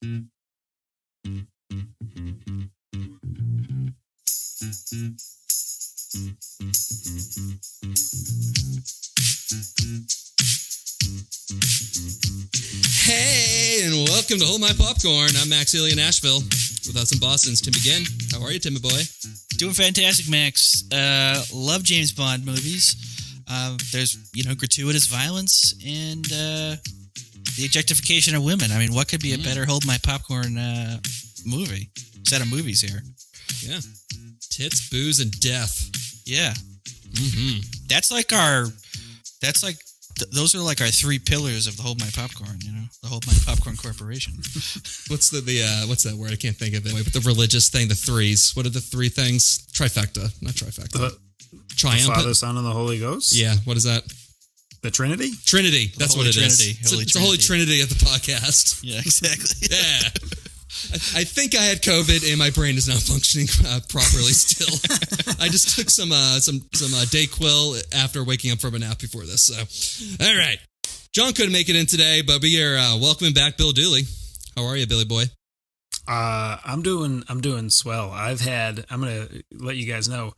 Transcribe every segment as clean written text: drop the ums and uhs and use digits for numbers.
Hey, and welcome to Hold My Popcorn. I'm Max Ely in Nashville. Without some Boston's Tim again. How are you, Timmy boy? Doing fantastic, Max. Love James Bond movies. There's, gratuitous violence and the objectification of women. I mean, what could be a better Hold My Popcorn movie? Set of movies here. Yeah. Tits, booze, and death. Yeah. Mm-hmm. Those are like our three pillars of the Hold My Popcorn, the Hold My Popcorn Corporation. What's what's that word? I can't think of it. Wait, but the religious thing, the threes. What are the three things? Trifecta. Not trifecta. Triumphant. The Father, Son, and the Holy Ghost? Yeah. What is that? The Trinity? Trinity. That's what it is. It's the Holy Trinity of the podcast. Yeah, exactly. Yeah. I think I had COVID and my brain is not functioning properly still. I just took some Dayquil after waking up from a nap before this. So, all right. John couldn't make it in today, but we are welcoming back Bill Dooley. How are you, Billy boy? I'm doing swell. I'm going to let you guys know.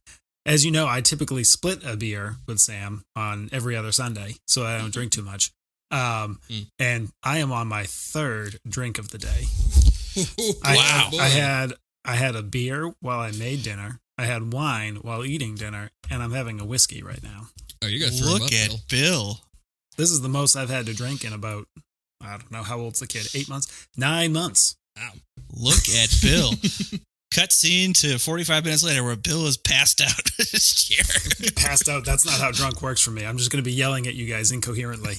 As you know, I typically split a beer with Sam on every other Sunday, so I don't drink too much. And I am on my third drink of the day. Wow. I had a beer while I made dinner. I had wine while eating dinner, and I'm having a whiskey right now. Oh, you got to throw him up, Look at Bill. This is the most I've had to drink in about, I don't know, how old's the kid? 8 months? 9 months. Wow. Look at Bill. Cut scene to 45 minutes later where Bill is passed out in his chair. Passed out. That's not how drunk works for me. I'm just going to be yelling at you guys incoherently.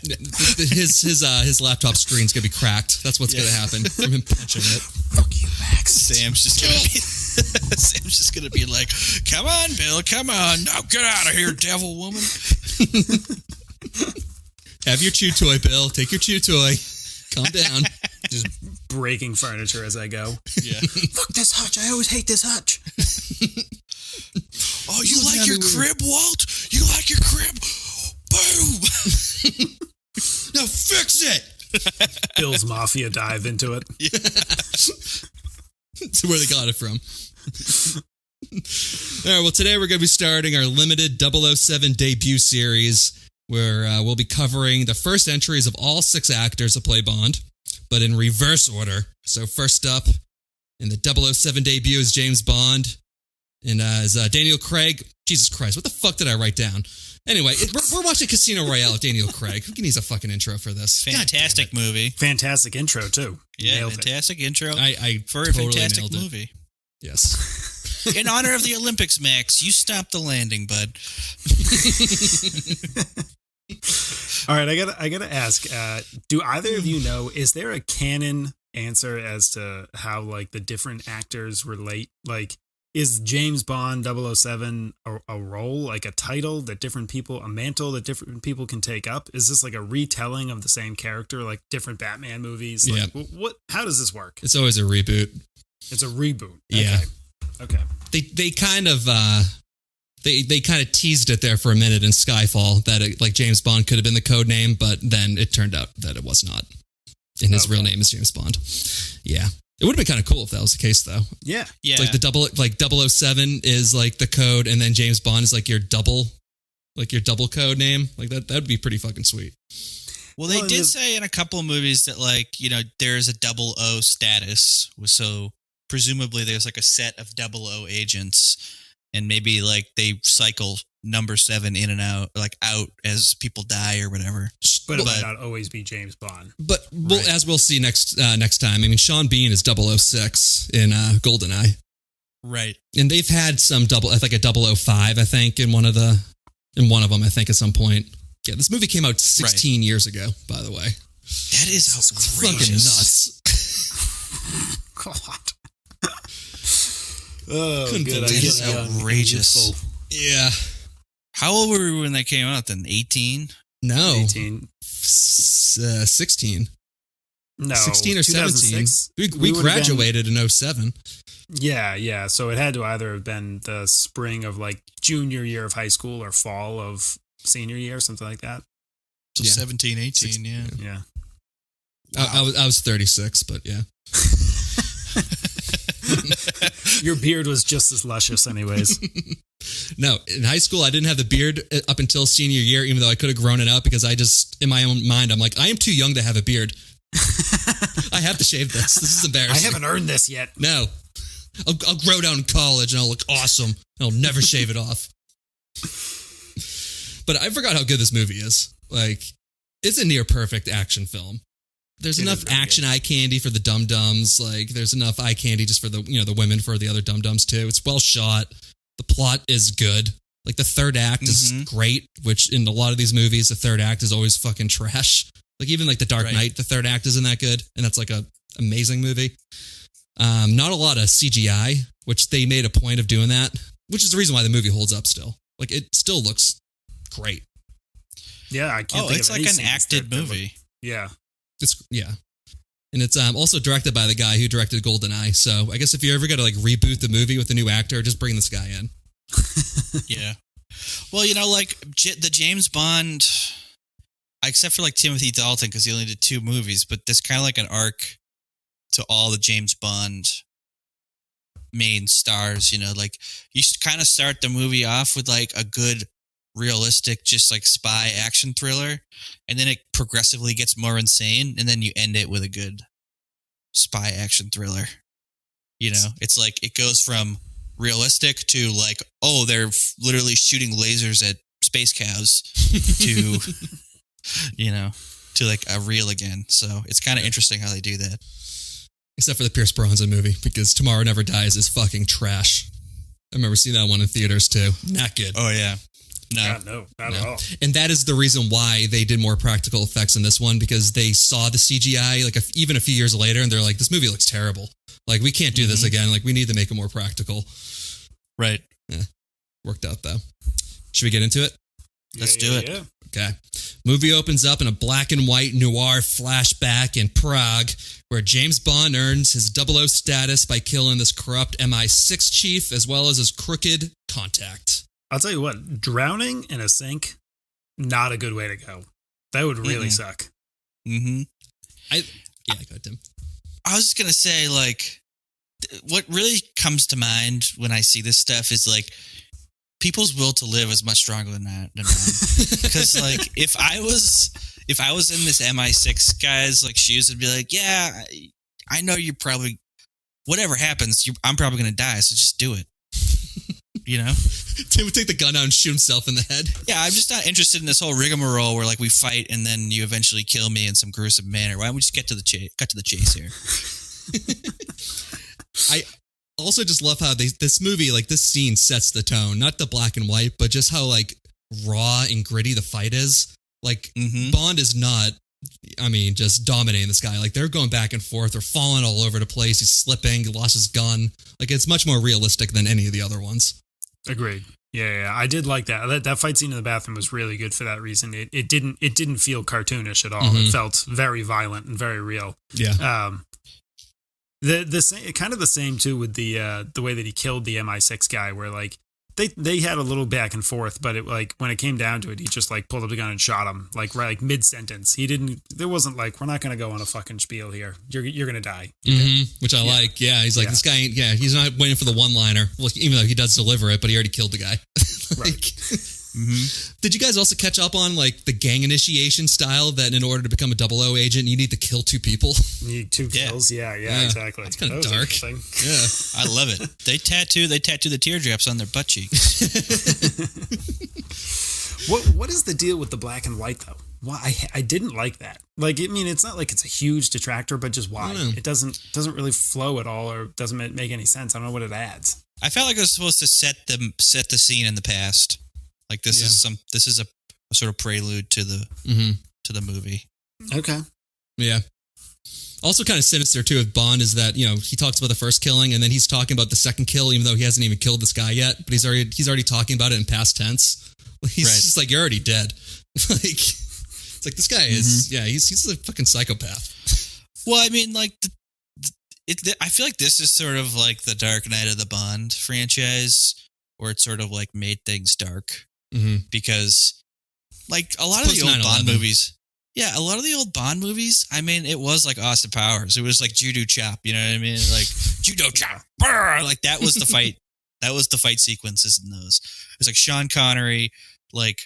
His laptop screen's going to be cracked. That's what's going to happen from him punching it. Fuck you, Max. Sam's just going to be like, come on, Bill, come on. Now get out of here, devil woman. Have your chew toy, Bill. Take your chew toy. Calm down. Just breaking furniture as I go. Yeah. Fuck this hutch. I always hate this hutch. Oh, you like your crib, Walt? You like your crib? Boom. Now fix it. Bill's Mafia dive into it. Yeah. That's where they got it from. All right, well, today we're going to be starting our limited 007 debut series where we'll be covering the first entries of all 6 actors to play Bond, but in reverse order. So first up in the 007 debut is James Bond, and as Daniel Craig. Jesus Christ, what the fuck did I write down? Anyway, we're watching Casino Royale with Daniel Craig. Who needs a fucking intro for this? Fantastic movie. Fantastic intro, too. Yeah, Nailed fantastic intro I for a totally fantastic nailed it. movie. Yes. In honor of the Olympics, Max, you stopped the landing, bud. All right, I gotta ask, do either of you know, is there a canon answer as to how, like, the different actors relate? Like, is James Bond 007 a role, like a title that different people, a mantle that different people can take up? Is this like a retelling of the same character, like different Batman movies? Like, Yeah. How does this work? It's always a reboot. It's a reboot. Yeah. Okay. They kind of they kind of teased it there for a minute in Skyfall that like James Bond could have been the code name, but then it turned out that it was not. And his real name is James Bond. Yeah. It would have been kind of cool if that was the case, though. Yeah. Yeah. It's like 007 is like the code, and then James Bond is like your double code name. Like that'd be pretty fucking sweet. Well, they did say in a couple of movies that, like, there's a 00 status. So presumably there's like a set of 00 agents, and maybe like they cycle number 7 in and out, like out as people die or whatever. But it might not always be James Bond. But as we'll see next time, I mean, Sean Bean is 006 in GoldenEye. Right. And they've had some like a 005, I think, in one of them, I think, at some point. Yeah, this movie came out 16 years ago, by the way. That is Fucking nuts. God. Oh, Couldn't good. believe That is outrageous. Yeah. How old were we when they came out then? 18? No. 18. 16. No. 16 or 17. We graduated in 07. Yeah. So it had to either have been the spring of like junior year of high school or fall of senior year, something like that. So Yeah. 17, 18, yeah. Yeah. Wow. I was 36, but yeah. Your beard was just as luscious anyways. No, in high school, I didn't have the beard up until senior year, even though I could have grown it out because I just, in my own mind, I'm like, I am too young to have a beard. I have to shave this. This is embarrassing. I haven't earned this yet. No. I'll grow down in college and I'll look awesome. And I'll never shave it off. But I forgot how good this movie is. Like, it's a near perfect action film. There's enough action eye candy for the dum-dums. Like, there's enough eye candy just for the, the women for the other dum-dums too. It's well shot. The plot is good. Like, the third act is great, which in a lot of these movies, the third act is always fucking trash. Like, even like The Dark Knight, the third act isn't that good. And that's like a amazing movie. Not a lot of CGI, which they made a point of doing that, which is the reason why the movie holds up still. Like, it still looks great. Yeah, I can't think it's of like any an acted movie. Yeah. And it's also directed by the guy who directed GoldenEye. So I guess if you're ever going to like reboot the movie with a new actor, just bring this guy in. Yeah. Well, like the James Bond, except for like Timothy Dalton, because he only did 2 movies, but there's kind of like an arc to all the James Bond main stars, like you kind of start the movie off with like a good realistic, just like spy action thriller, and then it progressively gets more insane, and then you end it with a good spy action thriller. It's like it goes from realistic to like, oh, they're literally shooting lasers at space cows to to like a real again. So it's kind of interesting how they do that. Except for the Pierce Brosnan movie, because Tomorrow Never Dies is fucking trash. I remember seeing that one in theaters too. Not good. Oh yeah. No, not at all. And that is the reason why they did more practical effects in this one, because they saw the CGI like even a few years later, and they're like, this movie looks terrible. Like, we can't do this again. Like, we need to make it more practical. Right. Yeah. Worked out, though. Should we get into it? Let's do it. Yeah. Okay. Movie opens up in a black and white noir flashback in Prague, where James Bond earns his 00 status by killing this corrupt MI6 chief, as well as his crooked contact. I'll tell you what, drowning in a sink, not a good way to go. That would really suck. Mm-hmm. Go ahead, Tim. I was just going to say, like, what really comes to mind when I see this stuff is, like, people's will to live is much stronger than mine. Because, like, if I was in this MI6 guy's, like, shoes, I'd be like, yeah, I know you probably, whatever happens, I'm probably going to die, so just do it. Tim would take the gun out and shoot himself in the head. Yeah, I'm just not interested in this whole rigmarole where like we fight and then you eventually kill me in some gruesome manner. Why don't we just get to the chase here? I also just love how this movie, like this scene sets the tone, not the black and white, but just how like raw and gritty the fight is. Like Bond is not, just dominating this guy. Like they're going back and forth, they're falling all over the place. He's slipping, he lost his gun. Like it's much more realistic than any of the other ones. Agreed. Yeah, I did like that. That fight scene in the bathroom was really good for that reason. It didn't feel cartoonish at all. It felt very violent and very real. Yeah. The same, kind of the same too with the way that he killed the MI6 guy, where like they had a little back and forth, but it like when it came down to it, he just like pulled up the gun and shot him like mid sentence. There wasn't like, we're not going to go on a fucking spiel here. You're going to die. Which I like. Yeah, he's like this guy. He's not waiting for the one liner. Well, even though he does deliver it, but he already killed the guy. Did you guys also catch up on like the gang initiation style that in order to become a 00 agent, you need to kill 2 people? You need 2 kills. Yeah, exactly. It's kind of dark. Yeah, I love it. They tattoo the teardrops on their butt cheeks. What is the deal with the black and white though? Why I didn't like that. Like, it's not like it's a huge detractor, but just why it doesn't really flow at all, or doesn't make any sense. I don't know what it adds. I felt like it was supposed to set the scene in the past. Like this is a sort of prelude to the movie. Okay. Yeah. Also kind of sinister too with Bond is that, he talks about the first killing and then he's talking about the second kill, even though he hasn't even killed this guy yet, but he's already talking about it in past tense. He's just like, you're already dead. Like, it's like this guy is, he's a fucking psychopath. Well, I feel like this is sort of like the Dark Knight of the Bond franchise, where it sort of like made things dark. Because like a lot of the old Bond movies, Yeah, a lot of the old Bond movies, I mean, it was like Austin Powers. It was like judo chop, you know what I mean? Like judo chop. Brr! Like that was the fight. That was the fight sequences in those. It's like Sean Connery like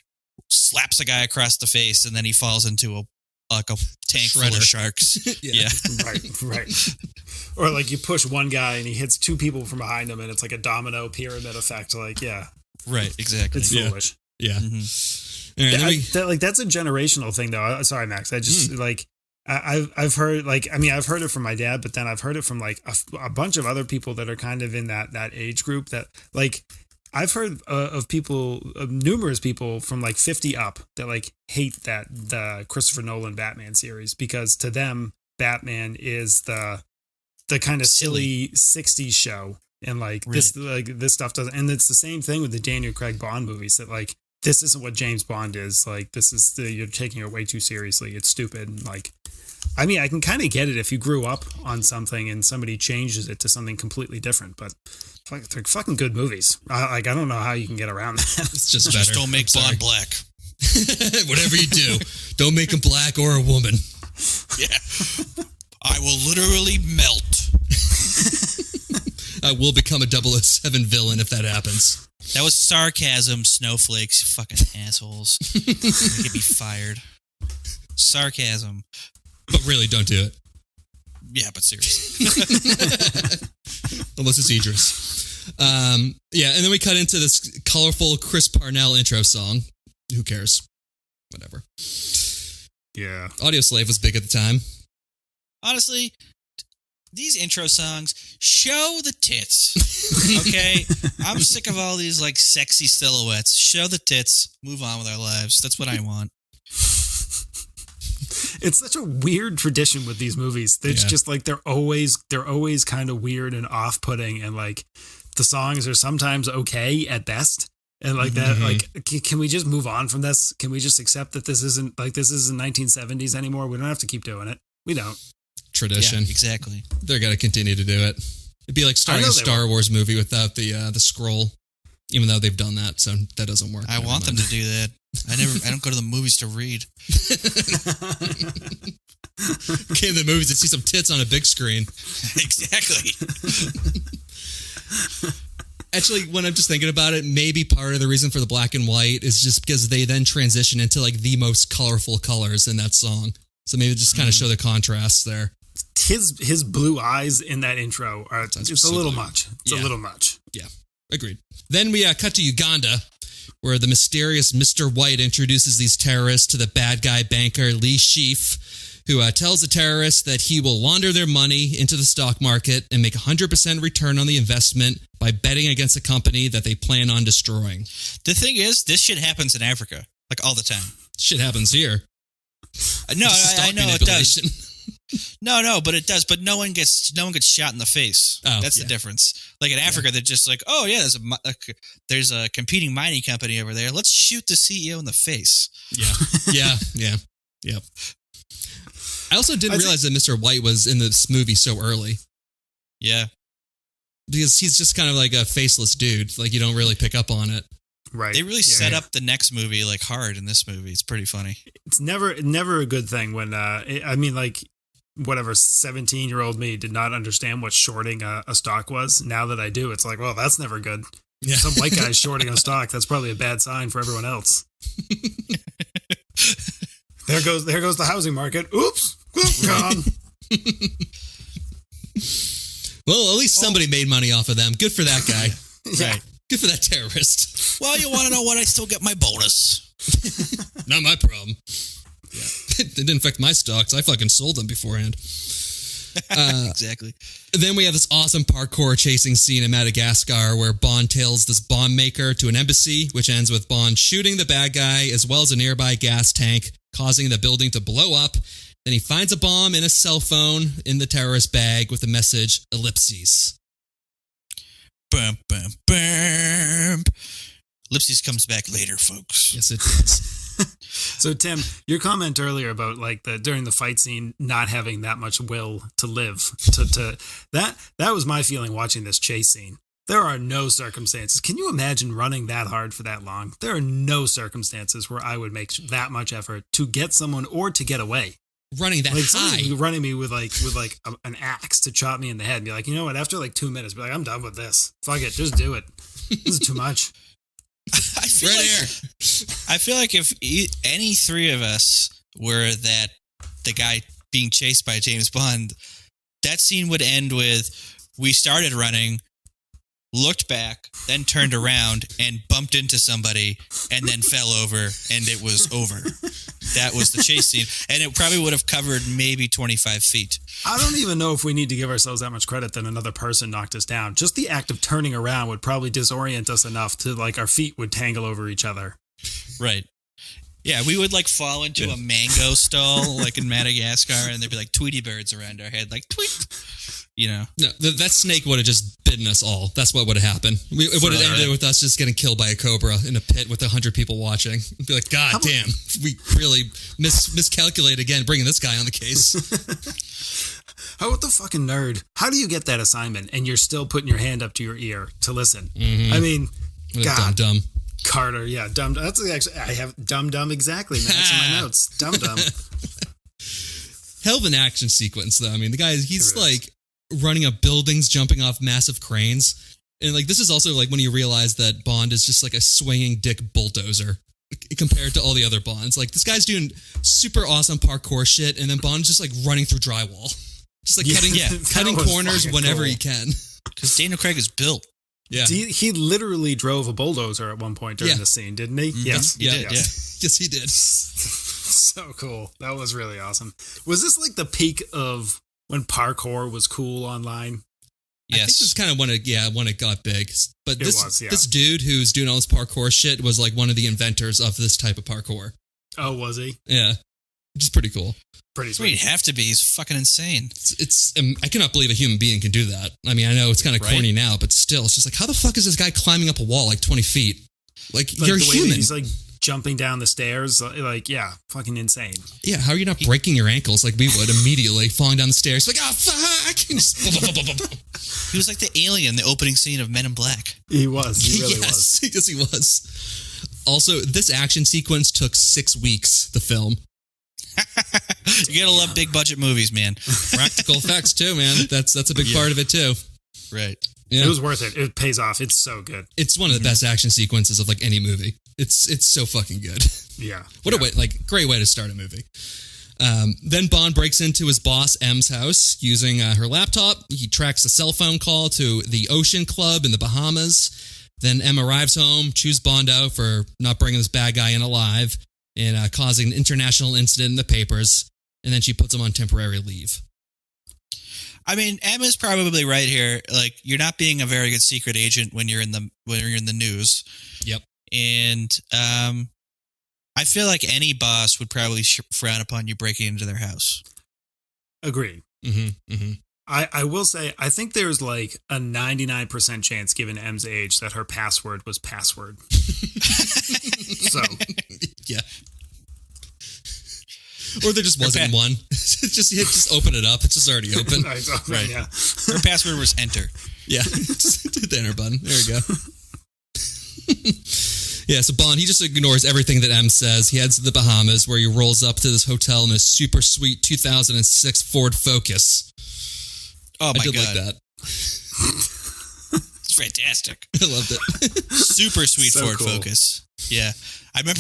slaps a guy across the face and then he falls into a tank full of sharks. Yeah. Right. Or like you push one guy and he hits two people from behind him and it's like a domino pyramid effect. Like, yeah. Right, exactly. It's foolish. Yeah. Mm-hmm. Right, that's a generational thing though. Sorry, Max. I just like I've heard I've heard it from my dad, but then I've heard it from like a bunch of other people that are kind of in that age group that like I've heard of numerous people from like 50 up that like hate the Christopher Nolan Batman series because to them Batman is the kind of silly 60s show and like this stuff doesn't, and it's the same thing with the Daniel Craig Bond movies that like this isn't what James Bond is. Like, this is you're taking it way too seriously. It's stupid. Like, I mean, I can kind of get it if you grew up on something and somebody changes it to something completely different, but they're fucking good movies. I don't know how you can get around that. It's just better. Just don't make Bond black. Whatever you do, don't make him black or a woman. Yeah. I will literally melt. I will become a 007 villain if that happens. That was sarcasm, snowflakes, you fucking assholes. You could be fired. Sarcasm. But really, don't do it. Yeah, but seriously. Unless it's Idris. Yeah, and then we cut into this colorful Chris Parnell intro song. Who cares? Whatever. Yeah. Audio Slave was big at the time. Honestly, these intro songs show the tits. Okay? I'm sick of all these like sexy silhouettes. Show the tits. Move on with our lives. That's what I want. It's such a weird tradition with these movies. It's just like they're always kind of weird and off-putting, and like the songs are sometimes okay at best. And like that, like, can we just move on from this? Can we just accept that this isn't 1970s anymore? We don't have to keep doing it. We don't. Tradition. Yeah, exactly. They're going to continue to do it. It'd be like starting a Star Wars movie without the scroll, even though they've done that, so that doesn't work. I want them to do that. I don't go to the movies to read. Okay, the movies to see some tits on a big screen. Exactly. Actually, when I'm just thinking about it, maybe part of the reason for the black and white is just because they then transition into like the most colorful colors in that song. So maybe just kind of show the contrasts there. His blue eyes in that intro are it's a little much. It's a little much. Yeah, agreed. Then we cut to Uganda, where the mysterious Mr. White introduces these terrorists to the bad guy banker Lee Sheaf, who tells the terrorists that he will launder their money into the stock market and make 100% return on the investment by betting against a company that they plan on destroying. The thing is, this shit happens in Africa, like all the time. Shit happens here. No, I know it does. No, but it does. But no one gets shot in the face. Oh, that's the difference. Like in Africa, they're just like, oh yeah, there's a competing mining company over there. Let's shoot the CEO in the face. Yeah. I also didn't realize that Mr. White was in this movie so early. Yeah, because he's just kind of like a faceless dude. Like you don't really pick up on it. Right. They really set up the next movie like hard in this movie. It's pretty funny. It's never a good thing when I mean like whatever 17-year-old me did not understand what shorting a stock was. Now that I do, it's like, well, that's never good. Yeah. Some white guy's shorting a stock. That's probably a bad sign for everyone else. There goes the housing market. Oops, gone. Well, at least somebody made money off of them. Good for that guy. Yeah. Right. Good for that terrorist. Well, you want to know what? I still get my bonus. Not my problem. Yeah. It didn't affect my stocks. I fucking sold them beforehand. Exactly. Then we have this awesome parkour chasing scene in Madagascar where Bond tails this bomb maker to an embassy, which ends with Bond shooting the bad guy as well as a nearby gas tank, causing the building to blow up. Then he finds a bomb in a cell phone in the terrorist bag with the message, ellipses. Bum, bum, bum. Ellipses comes back later, folks. Yes, it does. So, Tim, your comment earlier about like during the fight scene not having that much will to live, to that was my feeling watching this chase scene. There are no circumstances. Can you imagine running that hard for that long? There are no circumstances where I would make that much effort to get someone or to get away. Running that high. Running me with an axe to chop me in the head and be like, you know what? After 2 minutes, be like, I'm done with this. Fuck it, just do it. This is too much. I feel like if any three of us were the guy being chased by James Bond, that scene would end with we started running, looked back, then turned around and bumped into somebody and then fell over and it was over. That was the chase scene. And it probably would have covered maybe 25 feet. I don't even know if we need to give ourselves that much credit that another person knocked us down. Just the act of turning around would probably disorient us enough to our feet would tangle over each other. Right. Yeah, we would fall into a mango stall like in Madagascar and there'd be Tweety birds around our head tweet. No, that snake would have just bitten us all. That's what would have happened. It would have ended with us just getting killed by a cobra in a pit with 100 people watching. It'd be like, God damn, we really miscalculate again, bringing this guy on the case. How about the fucking nerd? How do you get that assignment and you're still putting your hand up to your ear to listen? Mm-hmm. I mean, God. Dumb. Carter, yeah, dumb. That's actually, I have dumb exactly. That's in my notes. Dumb. Hell of an action sequence, though. I mean, the guy, he's running up buildings, jumping off massive cranes. And this is also when you realize that Bond is just a swinging dick bulldozer compared to all the other Bonds. This guy's doing super awesome parkour shit, and then Bond's just running through drywall. Just cutting corners whenever he can. Because Daniel Craig is built. Yeah. He literally drove a bulldozer at one point during the scene, didn't he? Mm-hmm. Yes. He did. Yes, he did. So cool. That was really awesome. Was this the peak of when parkour was cool online? Yes. I think this is kind of when it got big. But this dude who's doing all this parkour shit was one of the inventors of this type of parkour. Oh, was he? Yeah. Which is pretty cool. Pretty sweet. He'd have to be. He's fucking insane. It's I cannot believe a human being can do that. I mean, I know it's kind of corny now, but still, it's just how the fuck is this guy climbing up a wall 20 feet? You're the human. Way he's jumping down the stairs, fucking insane. Yeah, how are you not breaking your ankles like we would immediately, falling down the stairs? Fuck! He was like the alien in the opening scene of Men in Black. He was. He really was. Yes, he was. Also, this action sequence took 6 weeks, the film. You gotta love big budget movies, man. Practical effects too, man. That's a big part of it too. Right. Yeah. It was worth it. It pays off. It's so good. It's one of the best action sequences of any movie. It's so fucking good. Yeah. What a way, great way to start a movie. Then Bond breaks into his boss M's house using her laptop. He tracks a cell phone call to the Ocean Club in the Bahamas. Then M arrives home, chews Bond out for not bringing this bad guy in alive, and causing an international incident in the papers, and then she puts him on temporary leave. I mean, Emma's probably right here. You're not being a very good secret agent when you're in the news. Yep. And I feel like any boss would probably frown upon you breaking into their house. Agreed. Mm-hmm. Mm-hmm. I will say, I think there's a 99% chance, given M's age, that her password was password. So, yeah. Or there just wasn't one. just open it up. It's just already open. Right. Yeah. Her password was enter. Yeah. Just hit the enter button. There we go. Yeah, so Bond, he just ignores everything that M says. He heads to the Bahamas, where he rolls up to this hotel in a super sweet 2006 Ford Focus. Oh, my God. I did like that. It's fantastic. I loved it. Super sweet so Ford cool. Focus. Yeah. I remember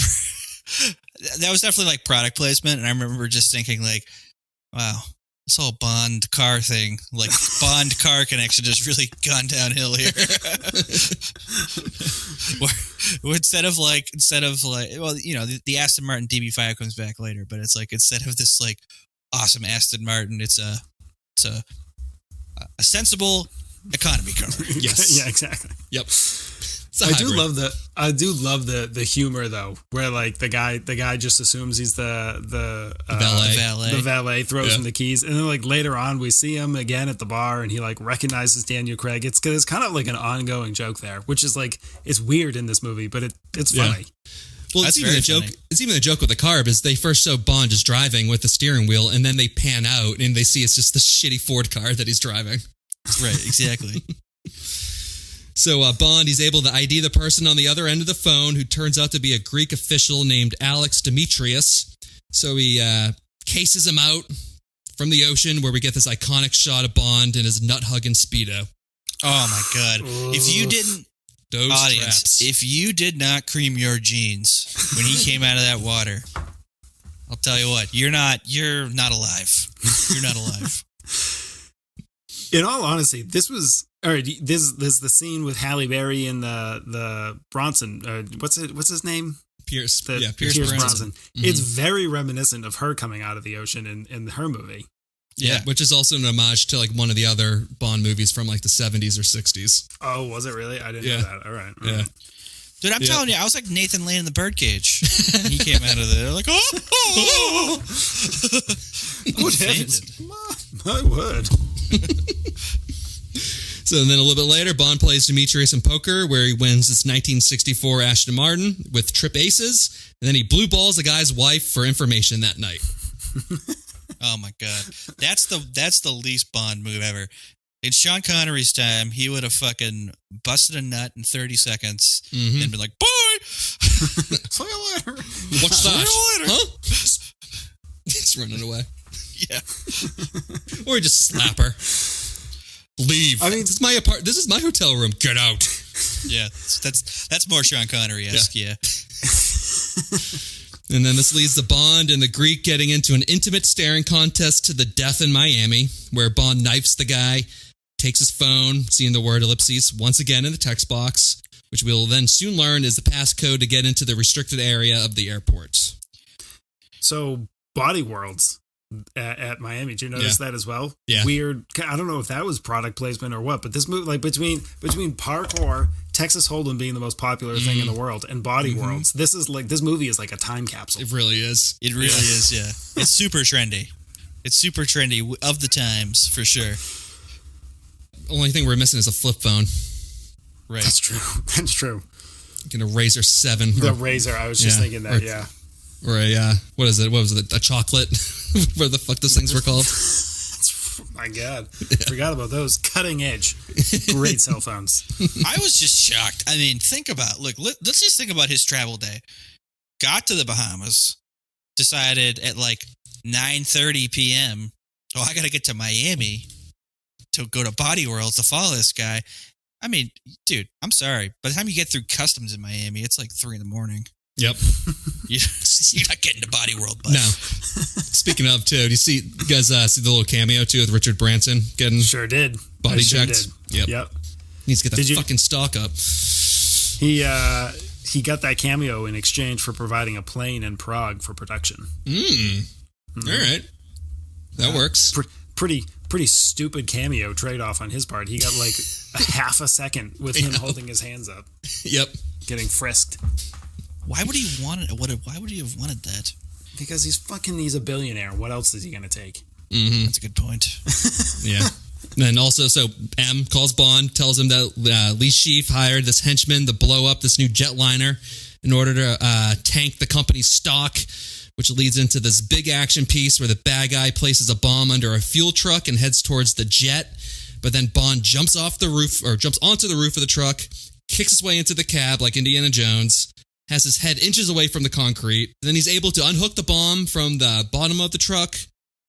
that was definitely product placement, and I remember just thinking wow, this whole Bond car thing, Bond car connection has really gone downhill here. Where instead of the Aston Martin DB5 comes back later, but it's instead of this awesome Aston Martin, it's a sensible economy car. Yes. Yeah, exactly. Yep. I do love the humor though, where the guy just assumes he's the valet, throws him the keys, and then later on we see him again at the bar, and he recognizes Daniel Craig. It's kind of an ongoing joke there, which is it's weird in this movie, but it's funny. Well, it's even a joke. It's even a joke with the car, because they first show Bond just driving with the steering wheel, and then they pan out and they see it's just the shitty Ford car that he's driving. Right, exactly. So Bond, he's able to ID the person on the other end of the phone, who turns out to be a Greek official named Alex Demetrius. So he cases him out from the ocean, where we get this iconic shot of Bond in his nut-hugging Speedo. Oh, my God. If you didn't... Those Audience, traps. if you did not cream your jeans when he came out of that water, I'll tell you what, you're not alive. You're not alive. In all honesty, this was all right. This is the scene with Halle Berry and the Bronson. What's his name? Pierce. Pierce Brosnan. Mm-hmm. It's very reminiscent of her coming out of the ocean in her movie. Yeah, which is also an homage to like one of the other Bond movies from like the 70s or 60s. Oh, was it really? I didn't know that. All right. Yeah. Dude, I'm telling you, I was like Nathan Lane in the birdcage. He came out of there like, oh. Good heavens. My word. So then a little bit later, Bond plays Demetrius in poker, where he wins this 1964 Aston Martin with trip aces, and then he blue balls a guy's wife for information that night. Oh my God, that's the least Bond move ever. In Sean Connery's time, he would have fucking busted a nut in 30 seconds and been like, "Bye, see you later." What's that? See you later. Huh? He's running away. Yeah, or just slap her. Leave. I mean, this is my apartment. This is my hotel room. Get out. Yeah, that's more Sean Connery-esque. Yeah. And then this leads to Bond and the Greek getting into an intimate staring contest to the death in Miami, where Bond knifes the guy, takes his phone, seeing the word ellipses once again in the text box, which we'll then soon learn is the passcode to get into the restricted area of the airport. So, Body Worlds at Miami, did you notice that as well? Yeah. Weird. I don't know if that was product placement or what, but this movie, like between parkour, Texas Hold'em being the most popular thing in the world, and Body Worlds, this movie is like a time capsule. It really is. It really is, yeah. It's super trendy. It's super trendy of the times, for sure. Only thing we're missing is a flip phone. Right. That's true. That's true. Like a Razor 7. The Razor, I was just thinking that, Or a, what is it? What was it? A chocolate? Where the fuck those things were called? My God. Forgot about those. Cutting edge. Great cell phones. I was just shocked. I mean, let's just think about his travel day. Got to the Bahamas, decided at like 9:30 p.m., I got to get to Miami to go to Body Worlds to follow this guy. I mean, dude, I'm sorry. By the time you get through customs in Miami, it's like 3 a.m. Yep. You're not getting to Body World, bud. No. Speaking of, too, do you guys see the little cameo, too, with Richard Branson getting Sure did. body checked? Yep. Needs to get that fucking stock up. He got that cameo in exchange for providing a plane in Prague for production. All right. That works. Pretty stupid cameo trade-off on his part. He got like a half a second with him holding his hands up. Yep. Getting frisked. Why would he want it? Why would he have wanted that? Because he's a billionaire. What else is he going to take? Mm-hmm. That's a good point. Yeah. And then also, so M calls Bond, tells him that Lee Sheaf hired this henchman to blow up this new jetliner in order to tank the company's stock, which leads into this big action piece where the bad guy places a bomb under a fuel truck and heads towards the jet. But then Bond jumps onto the roof of the truck, kicks his way into the cab like Indiana Jones, has his head inches away from the concrete. Then he's able to unhook the bomb from the bottom of the truck,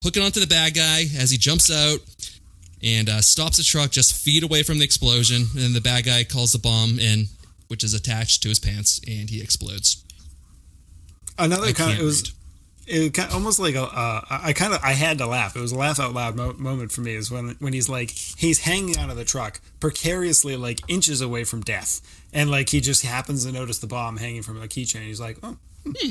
hook it onto the bad guy as he jumps out, and stops the truck just feet away from the explosion. And then the bad guy calls the bomb in, which is attached to his pants, and he explodes. Another kind of, it kind of almost like I had to laugh. It was a laugh out loud moment for me is when he's hanging out of the truck precariously like inches away from death, and like he just happens to notice the bomb hanging from a keychain. He's like, oh.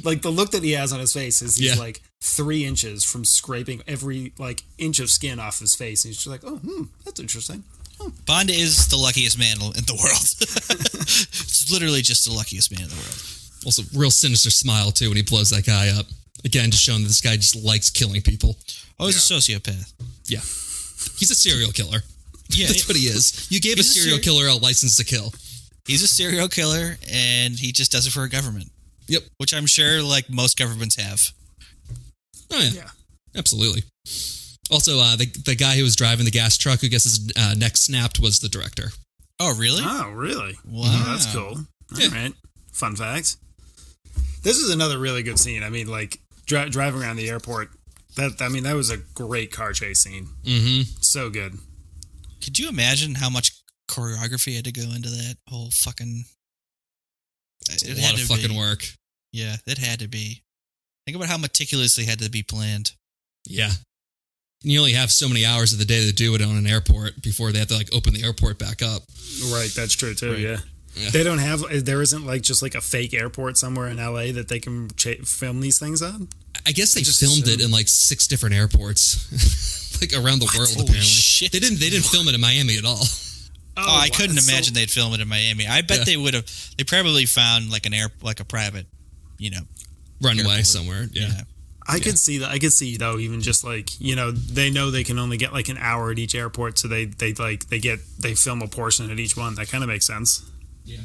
Like the look that he has on his face is he's like 3 inches from scraping every like inch of skin off his face. And he's just like, oh, that's interesting. Oh. Bond is the luckiest man in the world. It's literally just the luckiest man in the world. Also, real sinister smile too when he blows that guy up. Again, just showing that this guy just likes killing people. Oh, he's a sociopath. Yeah, he's a serial killer. Yeah, that's what he is. You gave a serial killer a license to kill. He's a serial killer, and he just does it for a government. Yep. Which I'm sure, like, most governments have. Oh, yeah. Absolutely. Also, the guy who was driving the gas truck who gets his neck snapped was the director. Oh, really? Oh, really? Wow. Oh, that's cool. Yeah. All right. Fun fact. This is another really good scene. I mean, like, driving around the airport. That was a great car chase scene. Mm-hmm. So good. Could you imagine how much choreography had to go into that whole fucking... A lot of fucking work. Yeah, it had to be. Think about how meticulously it had to be planned. Yeah. And you only have so many hours of the day to do it on an airport before they have to like open the airport back up. Right, that's true too. Right. Yeah. They don't have. There isn't like just like a fake airport somewhere in LA that they can film these things on. I guess they just filmed it assumed. in like 6 different airports, like around the world. Holy Apparently, shit. They didn't film it in Miami at all. Oh, I couldn't that's imagine they'd film it in Miami. I bet Yeah. they would have. They probably found like a private, Runway airport. somewhere. Yeah. I could see that. I could see though, even just like they know they can only get like an hour at each airport, so they film a portion at each one. That kind of makes sense. Yeah.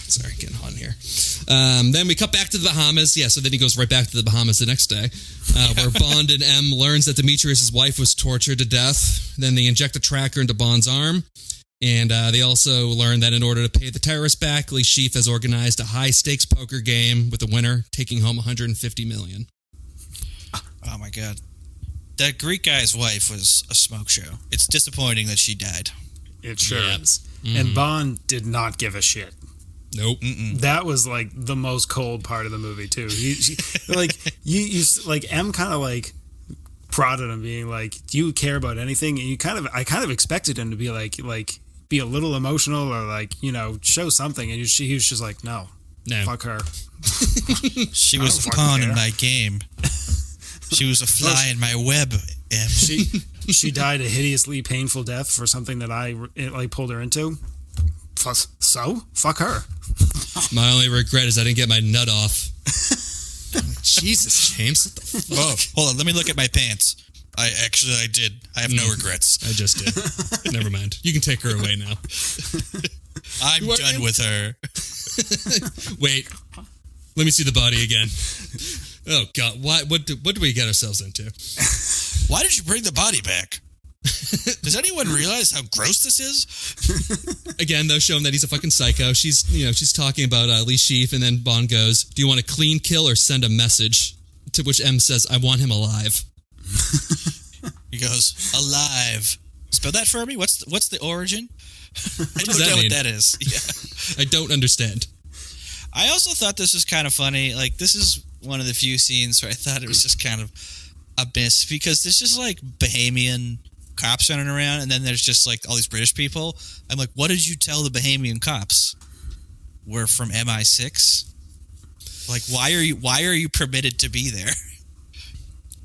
Sorry, getting hot in here. Then we cut back to the Bahamas. Yeah, so then he goes right back to the Bahamas the next day, where Bond and M learns that Demetrius' wife was tortured to death. Then they inject a tracker into Bond's arm. And they also learn that in order to pay the terrorists back, Lee Sheaf has organized a high-stakes poker game with the winner taking home $150 million. Oh my god, that Greek guy's wife was a smoke show. It's disappointing that she died. It sure Yeah. is. Mm-hmm. And Bond did not give a shit. Nope. That was like the most cold part of the movie too. Like M kind of like prodded him, being like, "Do you care about anything?" And I kind of expected him to be like be a little emotional or like show something, and he was just like, "No, fuck her." She I was don't a pawn fucking in care. my game. She was a fly in my web. M. She died a hideously painful death for something that I pulled her into. So fuck her. My only regret is I didn't get my nut off. Jesus, James. What the fuck? Oh, hold on. Let me look at my pants. I did. I have no regrets. I just did. Never mind. You can take her away now. I'm done with her. Wait. Let me see the body again. Oh, God. What do we get ourselves into? Why did you bring the body back? Does anyone realize how gross this is? Again, though, showing that he's a fucking psycho. She's talking about Lee Sheaf, and then Bond goes, "Do you want a clean kill or send a message?" To which M says, "I want him alive." He goes, alive. Spell that for me. What's the origin? I does don't that know mean? what that is. Yeah. I don't understand. I also thought this was kind of funny. Like, this is one of the few scenes where I thought it was just kind of a miss, because there's just like Bahamian cops running around, and then there's just like all these British people. I'm like, what did you tell the Bahamian cops? We're from MI6. Like, why are you permitted to be there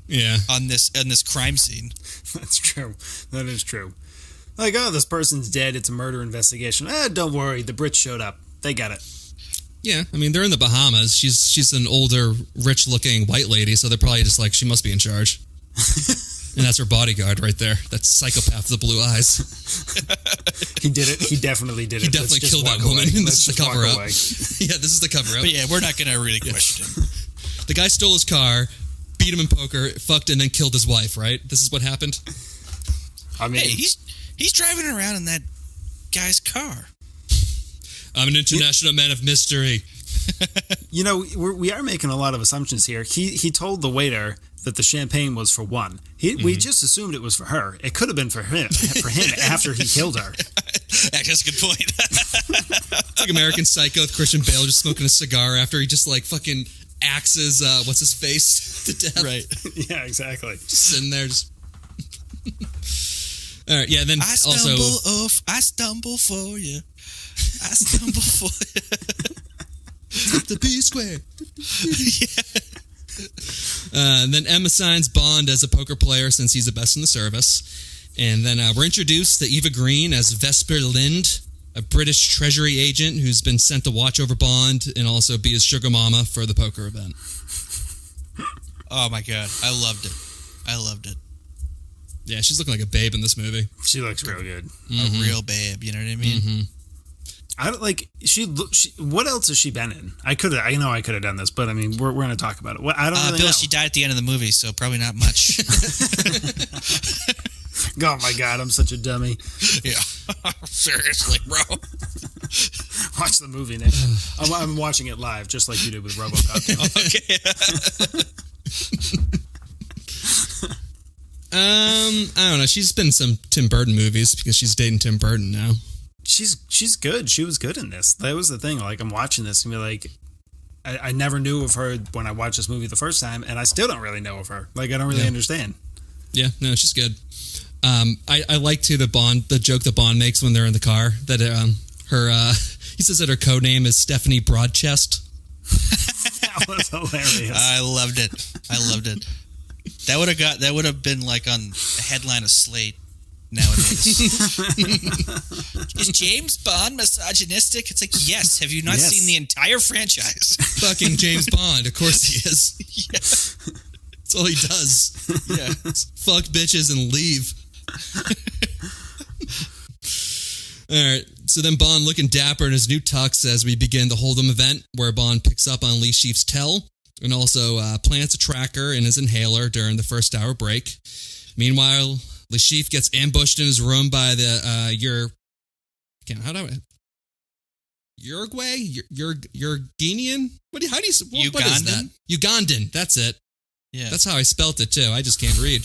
Yeah. on this crime scene? That's true. That is true. Like, oh, this person's dead. It's a murder investigation. Don't worry. The Brits showed up. They got it. Yeah, I mean, they're in the Bahamas. She's an older, rich-looking white lady, so they're probably just like, she must be in charge. And that's her bodyguard right there. That psychopath with the blue eyes. He did it. He definitely did it. He definitely Let's just killed that walk woman. away. This Let's is the just walk cover-up. away. Yeah, this is the cover-up. But yeah, we're not going to really question him. The guy stole his car, beat him in poker, fucked, and then killed his wife, right? This is what happened? I mean, Hey, he's driving around in that guy's car. I'm an international man of mystery. we are making a lot of assumptions here. He told the waiter that the champagne was for one. We just assumed it was for her. It could have been for him after he killed her. That's a good point. It's like American Psycho with Christian Bale just smoking a cigar after he just like fucking axes, what's his face, to death. Right. Yeah, exactly. Just sitting there just... All right, yeah, then I stumble also... off. I stumble for you. I stumble for you. The P square. And then M assigns Bond as a poker player since he's the best in the service. And then we're introduced to Eva Green as Vesper Lind, a British Treasury agent who's been sent to watch over Bond and also be his sugar mama for the poker event. Oh my god, I loved it. Yeah, she's looking like a babe in this movie. She looks real good. A real babe, you know what I mean? Mm-hmm. I don't like she. What else has she been in? I know I could have done this, but I mean, we're going to talk about it. I don't really Bill, know. she died at the end of the movie, so probably not much. Oh my god, I'm such a dummy. Yeah. Seriously, bro. Watch the movie now. I'm watching it live, just like you did with RoboCop. I don't know. She's been in some Tim Burton movies because she's dating Tim Burton now. She's good. She was good in this. That was the thing. Like, I'm watching this and be like, I never knew of her when I watched this movie the first time, and I still don't really know of her. Like, I don't really understand. Yeah, no, she's good. I like too the joke that Bond makes when they're in the car that he says that her code name is Stephanie Broadchest. That was hilarious. I loved it. That would have been like on a headline of Slate nowadays. Is James Bond misogynistic? It's like, yes. Have you not seen the entire franchise? Fucking James Bond. Of course he is. Yeah. That's all he does. Yeah. Fuck bitches and leave. All right. So then Bond, looking dapper in his new tux as we begin the Hold'em event, where Bond picks up on Lee Sheaf's tell and also plants a tracker in his inhaler during the first hour break. Meanwhile, Lee Sheaf gets ambushed in his room by the Uruguay? Uruguayan? What is that? Ugandan. That's it. Yeah. That's how I spelt it too. I just can't read.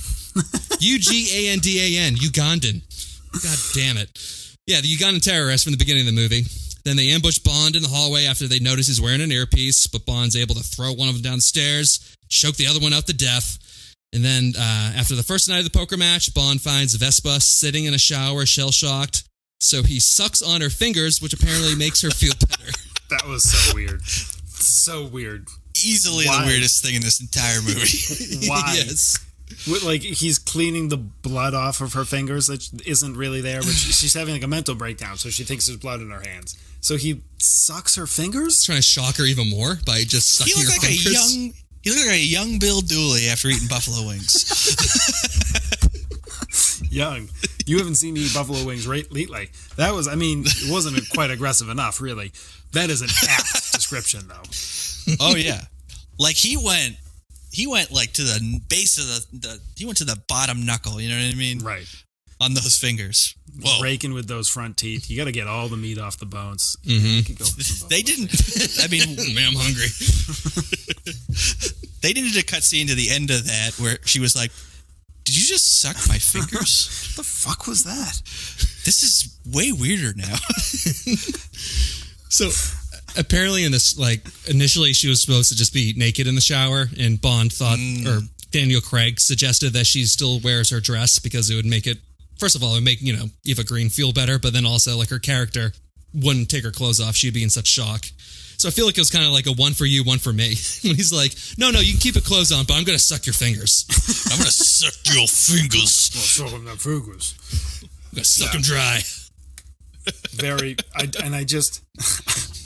Ugandan. Ugandan. God damn it. Yeah, the Ugandan terrorists from the beginning of the movie. Then they ambush Bond in the hallway after they notice he's wearing an earpiece, but Bond's able to throw one of them down the stairs, choke the other one out to death. And then after the first night of the poker match, Bond finds Vespa sitting in a shower, shell-shocked. So he sucks on her fingers, which apparently makes her feel better. That was so weird. So weird. Easily the weirdest thing in this entire movie. Why? Yes. Like, he's cleaning the blood off of her fingers that isn't really there, but she's having like a mental breakdown, so she thinks there's blood in her hands. So he sucks her fingers? Trying to shock her even more by just sucking her fingers. He looked like a young Bill Dooley after eating buffalo wings. Young. You haven't seen me eat buffalo wings lately. That was, it wasn't quite aggressive enough, really. That is an apt description, though. Oh, yeah. Like, he went like to the base of he went to the bottom knuckle, you know what I mean? Right. On those fingers. Whoa. Raking with those front teeth. You got to get all the meat off the bones. Mm-hmm. They didn't, man, I'm hungry. They didn't cut scene to the end of that where she was like, did you just suck my fingers? What the fuck was that? This is way weirder now. So apparently in this, like, initially she was supposed to just be naked in the shower, and Bond thought, or Daniel Craig suggested that she still wears her dress because it would make it, first of all, it would make, Eva Green feel better, but then also, like, her character wouldn't take her clothes off. She'd be in such shock. So I feel like it was kind of like a one for you, one for me. When he's like, no, you can keep your clothes on, but I'm going to suck your fingers. I'm going to suck your fingers. Suck them fingers. I'm going to suck them dry.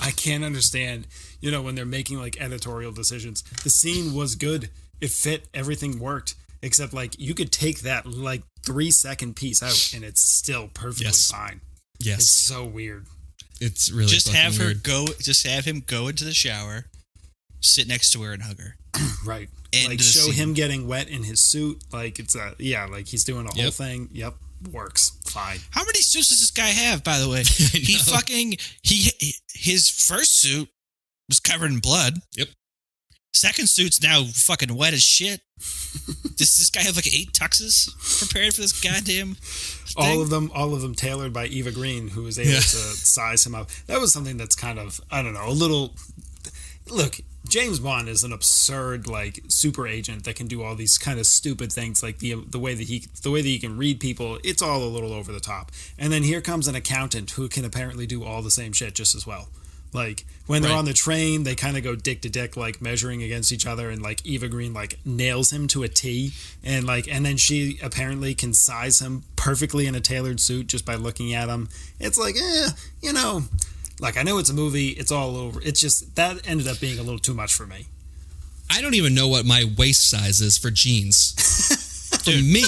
I can't understand, when they're making like editorial decisions. The scene was good. It fit. Everything worked. Except like you could take that like 3-second piece out and it's still perfectly fine. Yes. It's so weird. It's really just have her weird. just have him go into the shower, sit next to her and hug her. Right. End like show scene. Him getting wet in his suit. Like it's like he's doing a whole thing. Yep. Works. Fine. How many suits does this guy have, by the way? His first suit was covered in blood. Yep. Second suit's now fucking wet as shit. Does this guy have like 8 tuxes prepared for this goddamn thing? All of them tailored by Eva Green, who was able to size him up. That was something that's kind of, I don't know, a little. Look, James Bond is an absurd like super agent that can do all these kind of stupid things, like the way that he can read people. It's all a little over the top. And then here comes an accountant who can apparently do all the same shit just as well. Like when they're on the train, they kind of go dick to dick, like measuring against each other, and like Eva Green like nails him to a T, and then she apparently can size him perfectly in a tailored suit just by looking at him. It's like, like I know it's a movie, it's all over. It's just that ended up being a little too much for me. I don't even know what my waist size is for jeans. For me,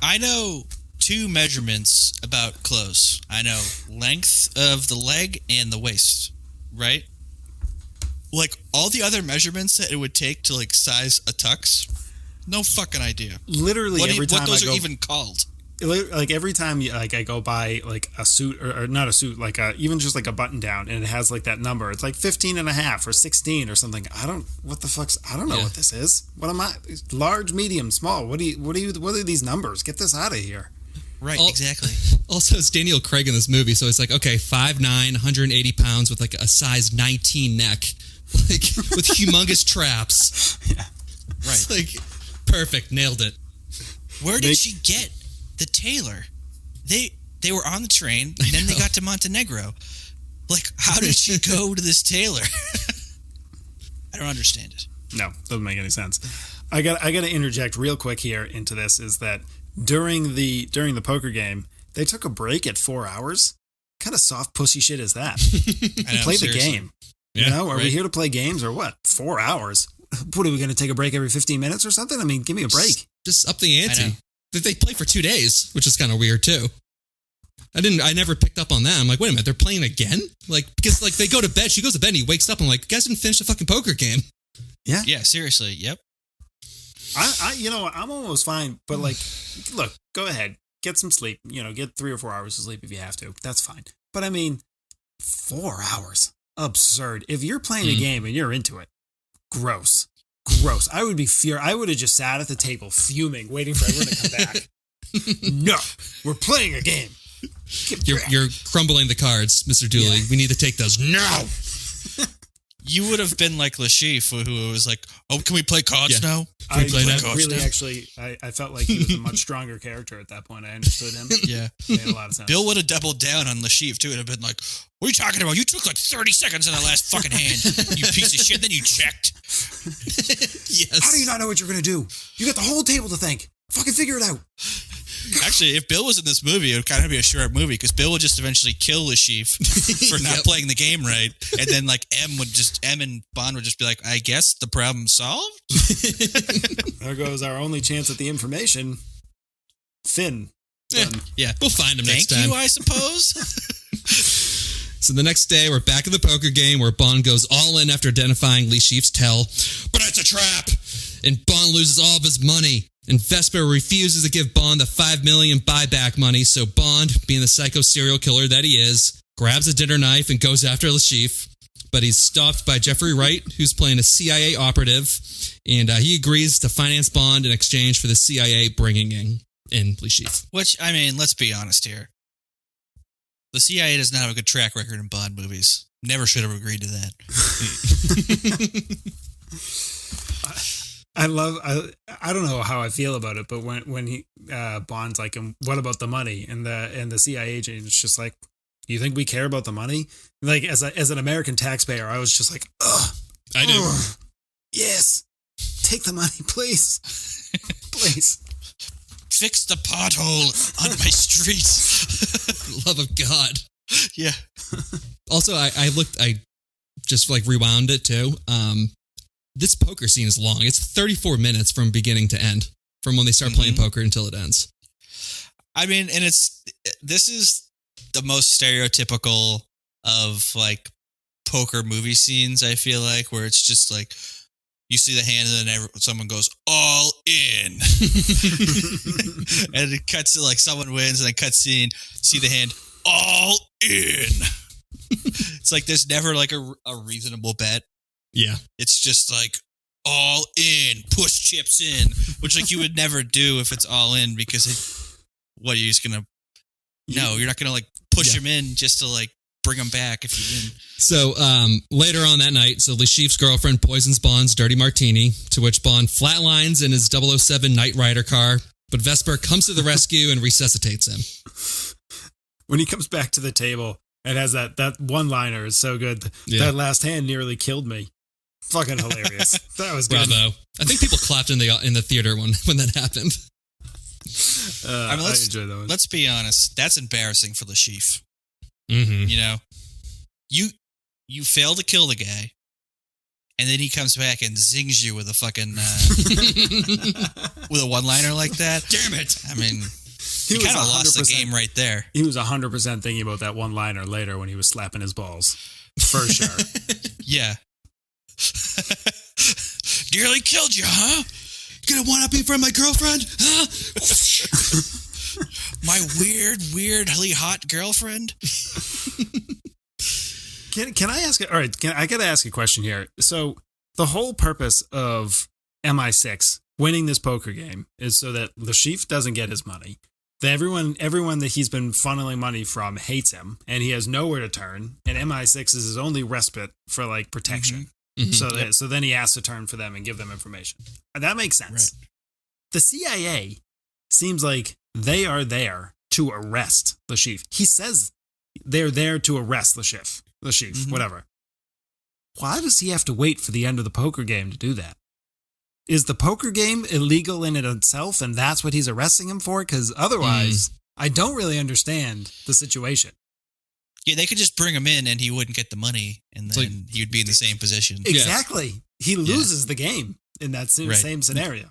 I know 2 measurements about clothes. I know length of the leg and the waist, right? Like all the other measurements that it would take to like size a tux, No fucking idea. Literally what every time those I go, are even called. like every time I go buy like a suit or not a suit, like even just like a button down, and it has like that number. It's like 15 and a half or 16 or something. I don't know what this is. What am I? Large, medium, small. What are these numbers? Get this out of here. Right, exactly. Also, it's Daniel Craig in this movie, so it's like, okay, 5'9", 180 pounds with like a size 19 neck, like with humongous traps. Yeah. Right. It's like, perfect, nailed it. Where did she get the tailor? They were on the train, and then they got to Montenegro. Like, how did she go to this tailor? I don't understand it. No, doesn't make any sense. I got to interject real quick here into this, is that during the poker game, they took a break at 4 hours. What kind of soft pussy shit is that? Play the game. Yeah, Are we here to play games or what? 4 hours? What, are we going to take a break every 15 minutes or something? I mean, give me a break. Just up the ante. They play for 2 days, which is kind of weird too. I never picked up on that. I'm like, wait a minute, they're playing again? Like, because like they go to bed, she goes to bed and he wakes up and I'm like, you guys didn't finish the fucking poker game. Yeah. Yeah, seriously. Yep. I'm almost fine, but like, look, go ahead, get some sleep, get 3 or 4 hours of sleep if you have to. That's fine. But I mean, 4 hours, absurd. If you're playing a game and you're into it, gross. I would be I would have just sat at the table fuming, waiting for everyone to come back. No, we're playing a game. You're crumbling the cards, Mr. Dooley. Yeah. We need to take those now. You would have been like Lashif, who was like, "Oh, can we play cards now?" I felt like he was a much stronger character at that point. I understood him. Yeah, it made a lot of sense. Bill would have doubled down on Lashif too, and have been like, "What are you talking about? You took like 30 seconds in the last fucking hand, you piece of shit. Then you checked." Yes. How do you not know what you're gonna do? You got the whole table to thank. Fucking figure it out. Actually, if Bill was in this movie, it would kind of be a short movie because Bill would just eventually kill Lashif for not playing the game right, and then like M and Bond would just be like, "I guess the problem's solved." There goes our only chance at the information. Finn. Yeah. We'll find him next time. Thank you, I suppose. So the next day, we're back in the poker game where Bond goes all in after identifying Lee Sheaf's tell, but it's a trap, and Bond loses all of his money. And Vesper refuses to give Bond the $5 million buyback money, so Bond, being the psycho serial killer that he is, grabs a dinner knife and goes after Lashif. But he's stopped by Jeffrey Wright, who's playing a CIA operative, and he agrees to finance Bond in exchange for the CIA bringing in Lashif. Which, I mean, let's be honest here. The CIA does not have a good track record in Bond movies. Never should have agreed to that. I don't know how I feel about it, but when he Bond's like, what about the money? And the CIA agent is just like, you think we care about the money? Like as an American taxpayer, I was just like, ugh. I do. Yes. Take the money, please. Please. Fix the pothole on my street. Love of God. Yeah. Also, I just like rewound it too. This poker scene is long. It's 34 minutes from beginning to end, from when they start playing poker until it ends. I mean, and this is the most stereotypical of like poker movie scenes, I feel like, where it's just like you see the hand and then someone goes all in. And it cuts to like someone wins and then cuts scene, see the hand all in. It's like there's never like a reasonable bet. Yeah. It's just like all in, push chips in, which like you would never do if it's all in because what are you just going to, no, you're not going to like push him in just to like bring him back if you win. So later on that night, so Lashif's girlfriend poisons Bond's dirty martini, to which Bond flatlines in his 007 Knight Rider car, but Vesper comes to the rescue and resuscitates him. When he comes back to the table and has that one-liner is so good. Yeah. That last hand nearly killed me. Fucking hilarious. That was good. Bravo. I think people clapped in the theater when that happened. I enjoyed that one. Let's be honest. That's embarrassing for Lashif. Mm-hmm. You know, you fail to kill the guy, and then he comes back and zings you with a fucking with a one-liner like that. Damn it! I mean, he kind of lost the game right there. He was 100% thinking about that one-liner later when he was slapping his balls, for sure. Yeah. Nearly killed you, huh? gonna one up me in front of my girlfriend? Huh? My weirdly hot girlfriend. Can I ask? All right, I got to ask a question here. So the whole purpose of MI6 winning this poker game is so that Le Chiffre doesn't get his money. That everyone that he's been funneling money from hates him, and he has nowhere to turn. And MI6 is his only respite for like protection. Mm-hmm. So then he has to turn for them and give them information. And that makes sense. Right. The CIA seems like they are there to arrest Le Chiffre. He says they're there to arrest Le Chiffre, whatever. Why does he have to wait for the end of the poker game to do that? Is the poker game illegal in it itself, and that's what he's arresting him for? Because otherwise, I don't really understand the situation. Yeah, they could just bring him in and he wouldn't get the money, and then he would be in the same position. Exactly. Yeah. He loses the game in that same scenario.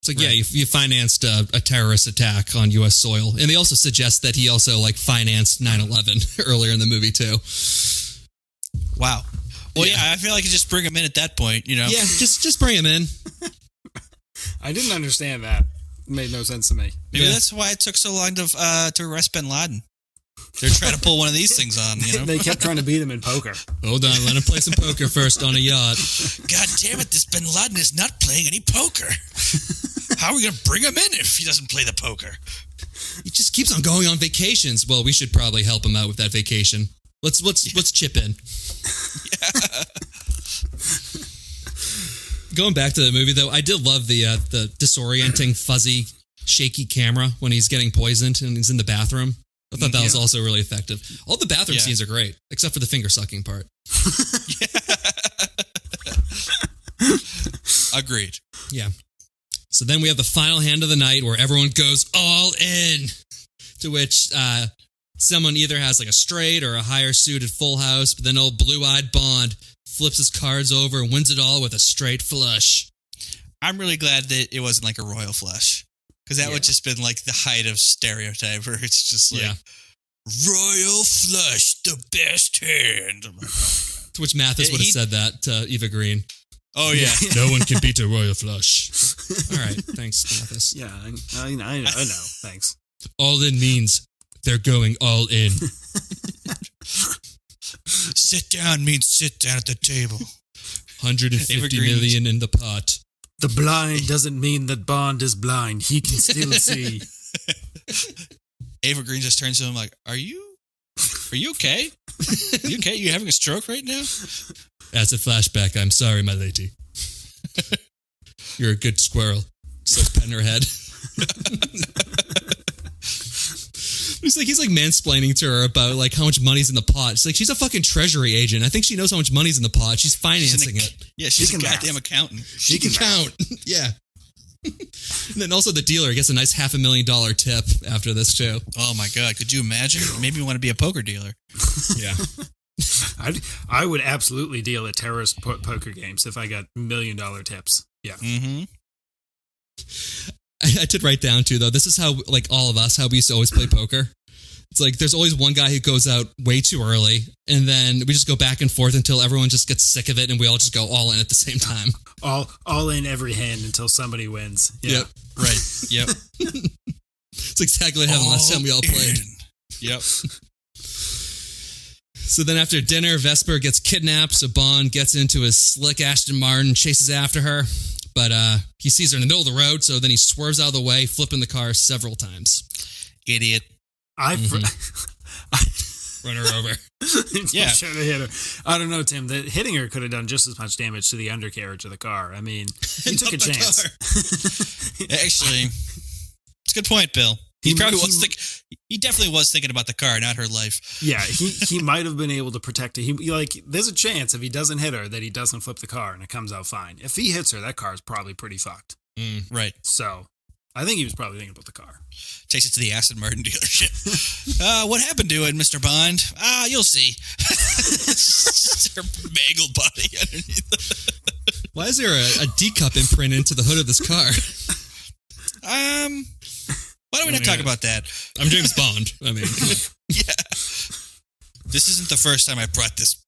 It's like, you financed a terrorist attack on U.S. soil. And they also suggest that he also, like, financed 9/11 earlier in the movie, too. Wow. Well, yeah, I feel like you just bring him in at that point, you know? Yeah, just bring him in. I didn't understand that. It made no sense to me. Maybe that's why it took so long to arrest bin Laden. They're trying to pull one of these things on, you know? They kept trying to beat him in poker. Hold on, let him play some poker first on a yacht. God damn it, this bin Laden is not playing any poker. How are we going to bring him in if he doesn't play the poker? He just keeps on going on vacations. Well, we should probably help him out with that vacation. Let's chip in. Yeah. Going back to the movie, though, I did love the disorienting, fuzzy, shaky camera when he's getting poisoned and he's in the bathroom. I thought that was also really effective. All the bathroom scenes are great, except for the finger sucking part. Agreed. Yeah. So then we have the final hand of the night where everyone goes all in, to which someone either has like a straight or a higher suited full house, but then old blue-eyed Bond flips his cards over and wins it all with a straight flush. I'm really glad that it wasn't like a royal flush, because that would just been like the height of stereotype, where it's just like, royal flush, the best hand. To which Mathis would have said that to Eva Green. Oh, yeah. No one can beat a royal flush. All right. Thanks, Mathis. Yeah, I know. Thanks. All in means they're going all in. Sit down means sit down at the table. 150 million in the pot. The blind doesn't mean that Bond is blind. He can still see. Ava Green just turns to him like, Are you okay? You okay? You having a stroke right now? As a flashback, I'm sorry, my lady. You're a good squirrel. Says petting her head. He's like mansplaining to her about like how much money's in the pot. It's like, she's a fucking treasury agent. I think she knows how much money's in the pot. She's financing it. Yeah, she's a goddamn accountant. She can count. Yeah. And then also the dealer gets a nice $500,000 tip after this too. Oh my God. Could you imagine? Maybe you want to be a poker dealer. Yeah. I would absolutely deal at terrorist poker games if I got $1 million tips. Yeah. Mm-hmm. I did write down too, though. This is how, like all of us, how we used to always play poker. It's like there's always one guy who goes out way too early, and then we just go back and forth until everyone just gets sick of it, and we all just go all in at the same time. All in every hand until somebody wins. Yeah. Yep. Right. Yep. It's exactly how the last time we all played. Yep. So then after dinner, Vesper gets kidnapped, so Bond gets into his slick Aston Martin, chases after her. But he sees her in the middle of the road, so then he swerves out of the way, flipping the car several times. Idiot. Run her over. Yeah. Should have hit her. I don't know, Tim. Hitting her could have done just as much damage to the undercarriage of the car. I mean, he took a chance. Actually, it's a good point, Bill. He definitely was thinking about the car, not her life. Yeah, he might have been able to protect her. There's a chance if he doesn't hit her that he doesn't flip the car and it comes out fine. If he hits her, that car is probably pretty fucked. Right. So, I think he was probably thinking about the car. Takes it to the Aston Martin dealership. What happened to it, Mr. Bond? You'll see. Her mangled body underneath. Why is there a D cup imprint into the hood of this car? Why don't we not talk about that? I'm James Bond. I mean, yeah. This isn't the first time I brought this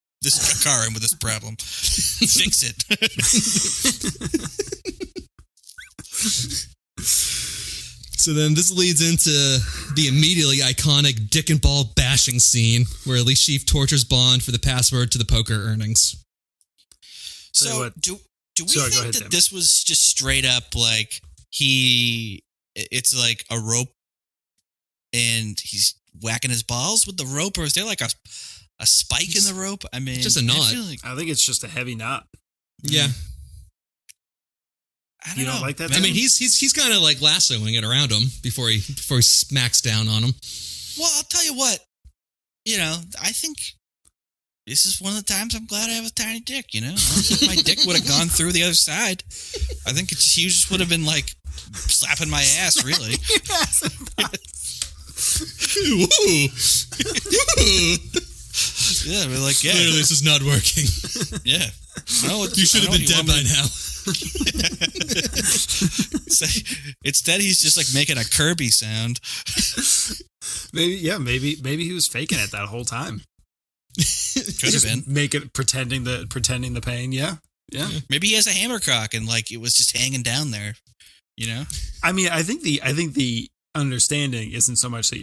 car in with this problem. Fix it. So then this leads into the immediately iconic dick and ball bashing scene where Lee Sheaf tortures Bond for the password to the poker earnings. So do we think that this was just straight up like it's like a rope and he's whacking his balls with the rope, or is there like a spike in the rope? I mean, just a knot. I think it's just a heavy knot. Yeah. I don't know. Don't like that? I mean, he's kind of like lassoing it around him before he smacks down on him. Well, I'll tell you what. I think this is one of the times I'm glad I have a tiny dick. I don't think my dick would have gone through the other side. I think he just would have been like slapping my ass, really. Yeah, we're like, yeah. Clearly, this is not working. Yeah. You should have been dead by now. Instead, he's just like making a Kirby sound. Maybe he was faking it that whole time. Could have been pretending the pain. Yeah. Maybe he has a hammercock and like it was just hanging down there. I mean, I think the understanding isn't so much that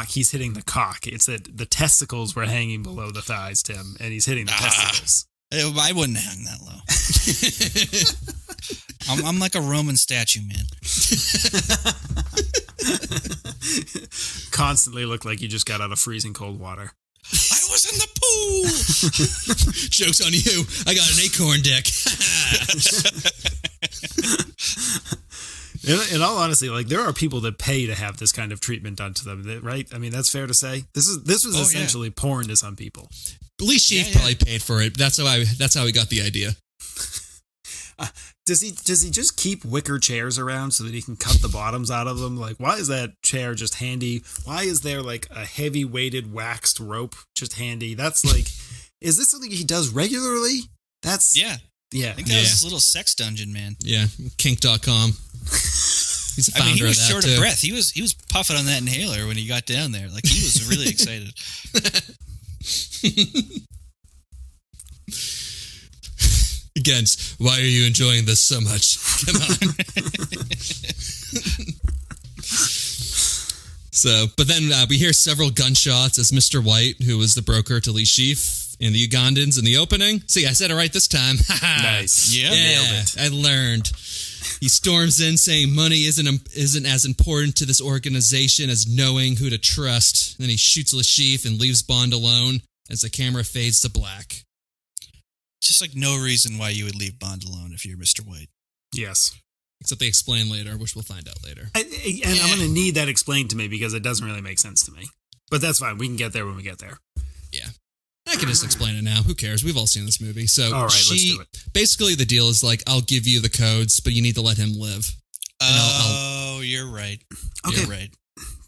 he's hitting the cock. It's that the testicles were hanging below the thighs, Tim, and he's hitting the testicles. I wouldn't hang that low. I'm like a Roman statue, man. Constantly look like you just got out of freezing cold water. I was in the pool. Joke's on you. I got an acorn dick. In all honesty, like there are people that pay to have this kind of treatment done to them, right? I mean, that's fair to say. This was essentially porn to some people. Lee Sheaf probably paid for it. That's how he got the idea. Does he just keep wicker chairs around so that he can cut the bottoms out of them? Like, why is that chair just handy? Why is there like a heavy weighted waxed rope just handy? That's like, is this something he does regularly? That's yeah. I think that was his little sex dungeon, man. Yeah, kink.com. He's a founder he was of that short too. of breath. He was puffing on that inhaler when he got down there. Like he was really excited. Again, why are you enjoying this so much? Come on. But then we hear several gunshots as Mr. White, who was the broker to Lee Sheaf, and the Ugandans in the opening. See, I said it right this time. Nice. Yeah, nailed it. I learned. He storms in saying money isn't as important to this organization as knowing who to trust. Then he shoots Lee Sheaf and leaves Bond alone as the camera fades to black. Just like no reason why you would leave Bond alone if you're Mr. White. Yes. Except they explain later, which we'll find out later. I'm going to need that explained to me because it doesn't really make sense to me. But that's fine. We can get there when we get there. Yeah. I can just explain it now. Who cares? We've all seen this movie. So all right, let's do it. Basically, the deal is like, I'll give you the codes, but you need to let him live. You're right. Okay. You're right.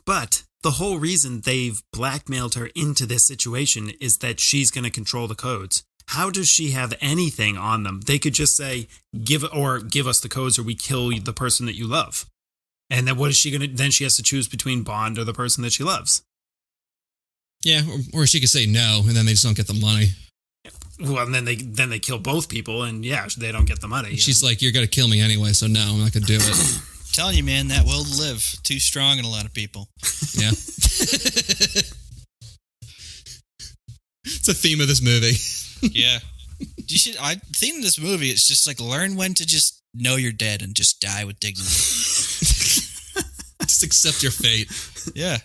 But the whole reason they've blackmailed her into this situation is that she's going to control the codes. How does she have anything on them? They could just say, give us the codes or we kill the person that you love. And then what is she going to, then she has to choose between Bond or the person that she loves. Yeah, or she could say no, and then they just don't get the money. Well, and then they kill both people, and yeah, they don't get the money. She's like, you're going to kill me anyway, so no, I'm not going to do it. Telling you, man, that will live. Too strong in a lot of people. Yeah. It's a theme of this movie. Yeah. Theme of this movie is just like learn when to just know you're dead and just die with dignity. Just accept your fate. Yeah.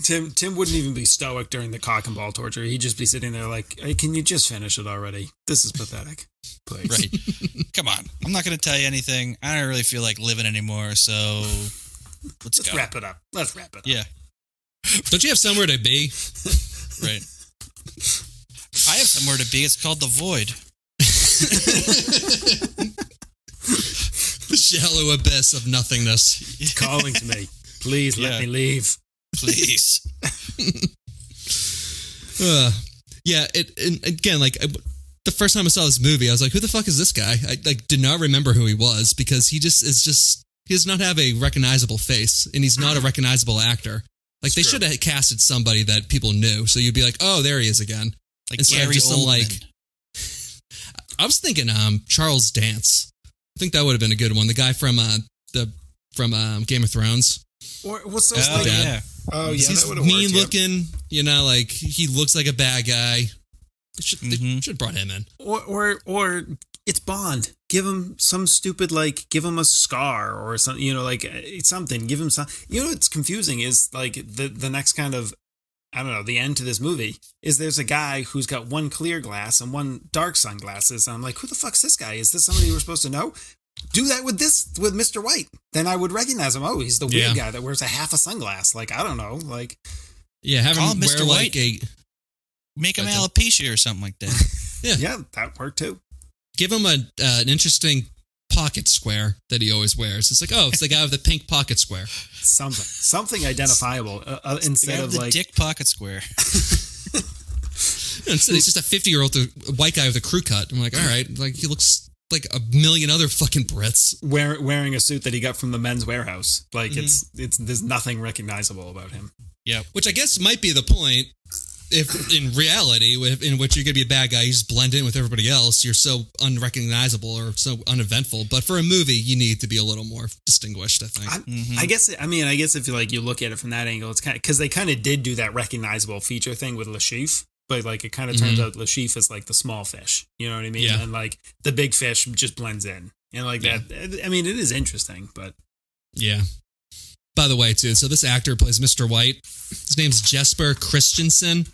Tim wouldn't even be stoic during the cock and ball torture. He'd just be sitting there like, hey, can you just finish it already? This is pathetic. Please. Right. Come on. I'm not going to tell you anything. I don't really feel like living anymore, so let's go. Wrap it up. Let's wrap it up. Yeah. Don't you have somewhere to be? Right. I have somewhere to be. It's called the void. The shallow abyss of nothingness. It's calling to me. Please let me leave. Please. Again, like the first time I saw this movie, I was like, "Who the fuck is this guy?" I did not remember who he was because he does not have a recognizable face, and he's not a recognizable actor. Like they should have casted somebody that people knew, so you'd be like, "Oh, there he is again." Like Gary Oldman. I was thinking Charles Dance, think that would have been a good one. The guy from Game of Thrones. Or what's those? Oh, yeah. Oh, yeah. He's that would've mean worked, yeah. looking. You know, like he looks like a bad guy. They should have brought him in. Or it's Bond. Give him some stupid, like, give him a scar or something, you know, like something. Give him some. You know what's confusing is like the next kind of, I don't know, the end to this movie is there's a guy who's got one clear glass and one dark sunglasses. And I'm like, who the fuck's this guy? Is this somebody we're supposed to know? Do that with Mr. White. Then I would recognize him. Oh, he's the weird guy that wears a half a sunglass. Like, I don't know. Like, yeah, have Call him Mr. wear White. like Make him alopecia or something like that. yeah, that worked too. give him an interesting pocket square that he always wears. It's like, oh, it's the guy with the pink pocket square. Something identifiable instead of the like dick pocket square. Instead, he's just a 50-year-old white guy with a crew cut. I'm like, all right, like he looks like a million other fucking Brits wearing a suit that he got from the Men's Warehouse. Like it's there's nothing recognizable about him. Yeah, which I guess might be the point. If in reality, in which you're gonna be a bad guy, you just blend in with everybody else. You're so unrecognizable or so uneventful. But for a movie, you need to be a little more distinguished. I think. I guess if you look at it from that angle, it's kind of because they kind of did do that recognizable feature thing with Le Chiffre. But like it kind of turns out Le Chiffre is like the small fish, you know what I mean? Yeah. And like the big fish just blends in, and like that. I mean, it is interesting, but yeah. By the way, too, so this actor plays Mr. White. His name's Jesper Christensen.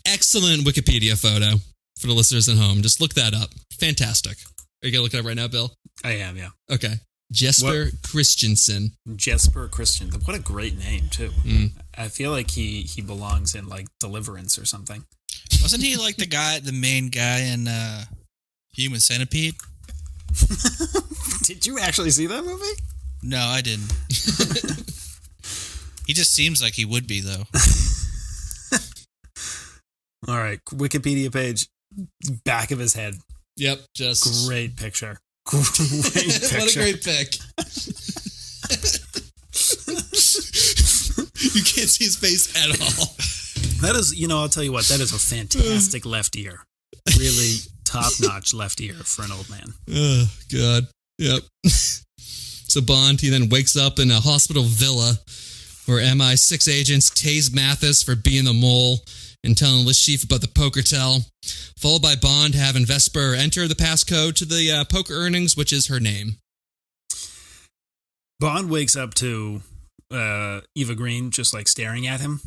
Excellent Wikipedia photo for the listeners at home. Just look that up. Fantastic. Are you gonna look it up right now, Bill? I am, yeah. Okay. Jesper Christensen. Jesper Christensen. What a great name too. Mm. I feel like he belongs in like Deliverance or something. Wasn't he like the main guy in Human Centipede? Did you actually see that movie? No, I didn't. He just seems like he would be, though. All right, Wikipedia page, back of his head. Yep, just great picture. Great picture. What a great pick. You can't see his face at all. That is, I'll tell you what, that is a fantastic left ear. Really top-notch left ear for an old man. Oh, God. Yep. So Bond, he then wakes up in a hospital villa where MI6 agents tase Mathis for being the mole and telling Le Chiffre about the poker tell, followed by Bond having Vesper enter the passcode to the poker earnings, which is her name. Bond wakes up to Eva Green just like staring at him.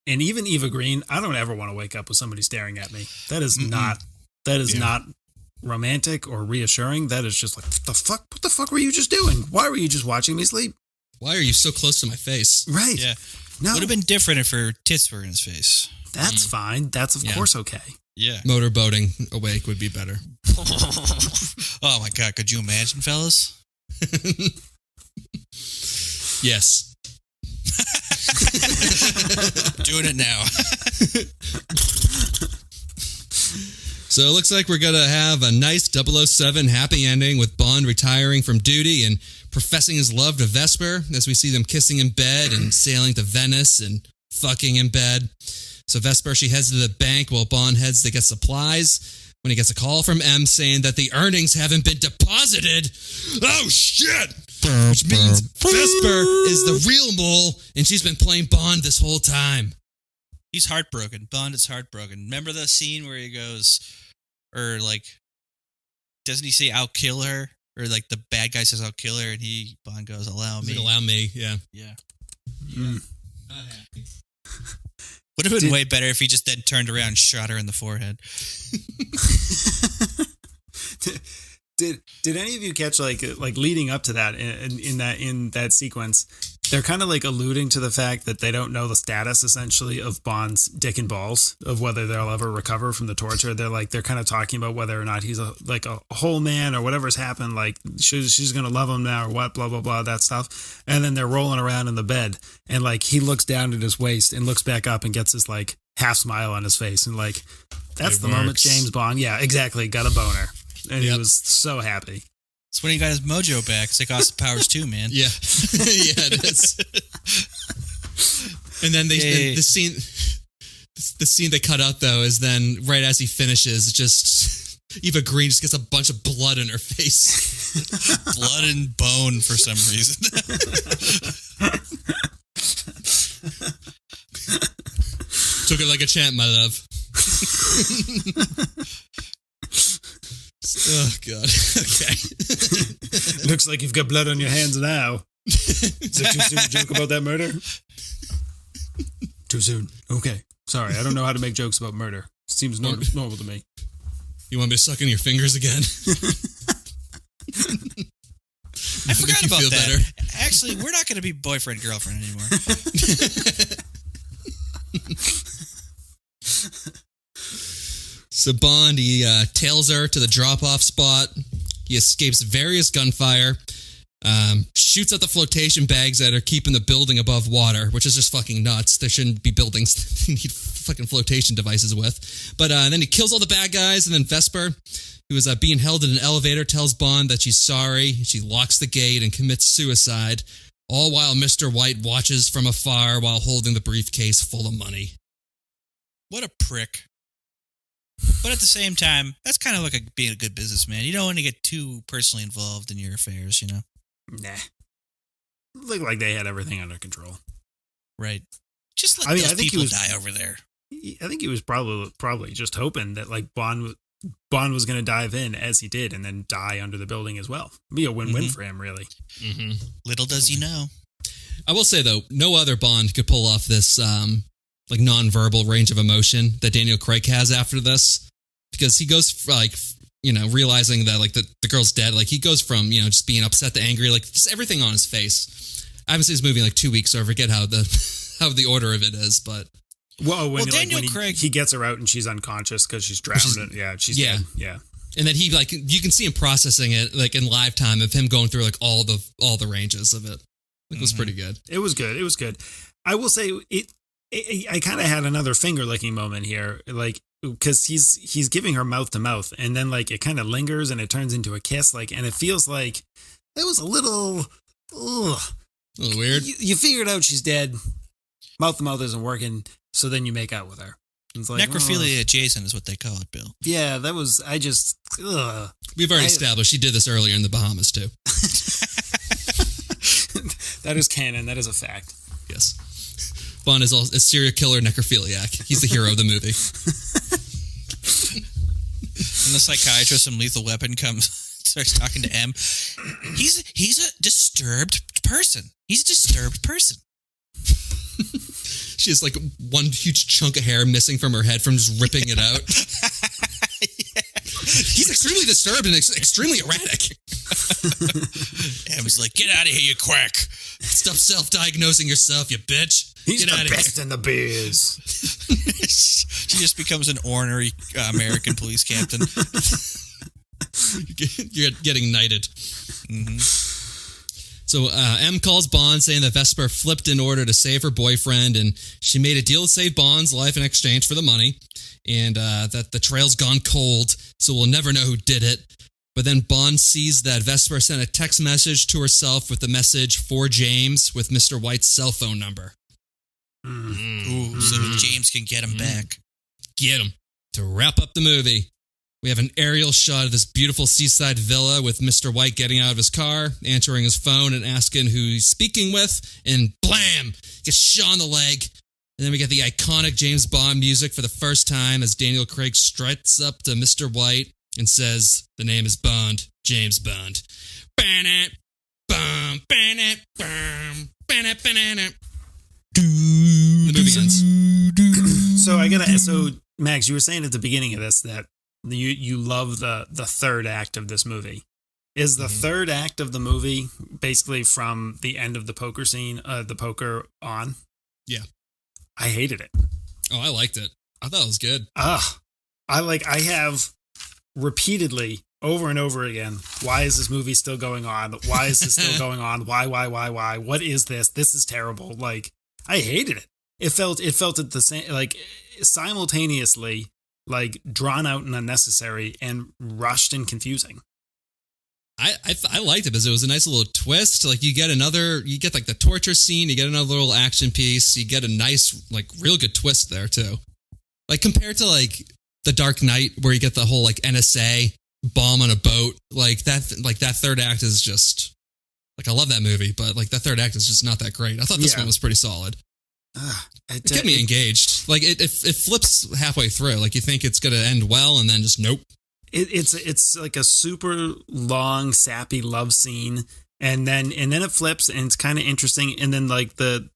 And even Eva Green, I don't ever want to wake up with somebody staring at me. That is not romantic or reassuring. That is just like, what the fuck were you just doing? Why were you just watching me sleep? Why are you so close to my face? Right. Yeah. No. Would have been different if her tits were in his face. That's fine. That's of course okay. Yeah. Motorboating awake would be better. Oh my God. Could you imagine, fellas? Yes. Doing it now. So it looks like we're going to have a nice 007 happy ending with Bond retiring from duty and professing his love to Vesper as we see them kissing in bed and sailing to Venice and fucking in bed. So Vesper, she heads to the bank while Bond heads to get supplies when he gets a call from M saying that the earnings haven't been deposited. Oh, shit! Which means Vesper is the real mole and she's been playing Bond this whole time. He's heartbroken. Bond is heartbroken. Remember the scene where he goes, or like, doesn't he say, I'll kill her? Or like the bad guy says, I'll kill her, and Bond goes, allow me. Allow me, yeah. Yeah. Mm. Not happy. Would have been way better if he just then turned around and shot her in the forehead. Did any of you catch like leading up to that in that sequence? They're kind of like alluding to the fact that they don't know the status essentially of Bond's dick and balls, of whether they'll ever recover from the torture. They're kind of talking about whether or not he's a whole man or whatever's happened. Like she's gonna love him now or what, blah blah blah, that stuff. And then they're rolling around in the bed, and like he looks down at his waist and looks back up and gets this like half smile on his face, and like that's the moment James Bond, yeah, exactly, got a boner, and he was so happy. It's when he got his mojo back. It's like Austin Powers too, man. Yeah. Yeah, it is. And then the scene they cut out though is then right as he finishes, just Eva Green just gets a bunch of blood in her face. Blood and bone for some reason. Took it like a champ, my love. Oh, God. Okay. Looks like you've got blood on your hands now. Is it too soon to joke about that murder? Too soon. Okay. Sorry, I don't know how to make jokes about murder. Seems normal to me. You want me to suck in your fingers again? I forgot about that. Better? Actually, we're not going to be boyfriend-girlfriend anymore. So Bond, he tails her to the drop-off spot. He escapes various gunfire, shoots at the flotation bags that are keeping the building above water, which is just fucking nuts. There shouldn't be buildings that you need fucking flotation devices with. But then he kills all the bad guys, and then Vesper, who is being held in an elevator, tells Bond that she's sorry. She locks the gate and commits suicide, all while Mr. White watches from afar while holding the briefcase full of money. What a prick. But at the same time, that's kind of like being a good businessman. You don't want to get too personally involved in your affairs, you know? Nah. Looked like they had everything under control. Right. Just let those people die over there. I think he was probably just hoping that like Bond was going to dive in as he did and then die under the building as well. It'd be a win-win for him, really. Mm-hmm. Little does he know. I will say, though, no other Bond could pull off this like non-verbal range of emotion that Daniel Craig has after this, because he goes like, you know, realizing that like the girl's dead. Like he goes from, you know, just being upset to angry, like just everything on his face. I haven't seen this movie in like 2 weeks, so I forget how the order of it is, but. When Daniel Craig, he gets her out and she's unconscious because she's drowned. She's dead. Yeah. And then he like, you can see him processing it like in live time of him going through like all the ranges of it. It was pretty good. It was good. I will say I kind of had another finger licking moment here, like because he's giving her mouth to mouth, and then like it kind of lingers and it turns into a kiss, like, and it feels like it was a little weird. You figured out she's dead, mouth to mouth isn't working, so then you make out with her. It's like, necrophilia adjacent is what they call it, Bill. Yeah, that was. We've already established he did this earlier in the Bahamas too. That is canon. That is a fact. Yes. Bond is a serial killer necrophiliac. He's the hero of the movie. And the psychiatrist from Lethal Weapon starts talking to M. He's a disturbed person. He's a disturbed person. She has like one huge chunk of hair missing from her head from just ripping it out. Yeah. He's extremely disturbed and extremely erratic. M's like, get out of here, you quack. Stop self-diagnosing yourself, you bitch. He's Get the best in the biz. She just becomes an ornery American police captain. You're getting knighted. Mm-hmm. So M calls Bond saying that Vesper flipped in order to save her boyfriend, and she made a deal to save Bond's life in exchange for the money, and that the trail's gone cold, so we'll never know who did it. But then Bond sees that Vesper sent a text message to herself with the message for James with Mr. White's cell phone number. Ooh, so James can get him back. Get him. To wrap up the movie, we have an aerial shot of this beautiful seaside villa with Mr. White getting out of his car, answering his phone and asking who he's speaking with, and blam! Gets shot in the leg. And then we get the iconic James Bond music for the first time as Daniel Craig struts up to Mr. White and says, the name is Bond, James Bond. The movie ends. So Max, you were saying at the beginning of this that you love the third act of this movie. Is the third act of the movie basically from the end of the poker scene, the poker on? Yeah. I hated it. Oh, I liked it. I thought it was good. I have repeatedly over and over again, why is this movie still going on? Why is this still going on? Why? What is this? This is terrible. Like, I hated it. It felt at the same, like, simultaneously, like, drawn out and unnecessary and rushed and confusing. I liked it because it was a nice little twist. Like, you get like the torture scene, you get another little action piece, you get a nice, like, real good twist there too. Like, compared to like The Dark Knight, where you get the whole like NSA bomb on a boat, like that third act is just like, I love that movie, but like that third act is just not that great. I thought this one was pretty solid. It kept me engaged. Like it flips halfway through. Like you think it's gonna end well, and then just nope. It's like a super long sappy love scene, and then it flips, and it's kind of interesting. And then like the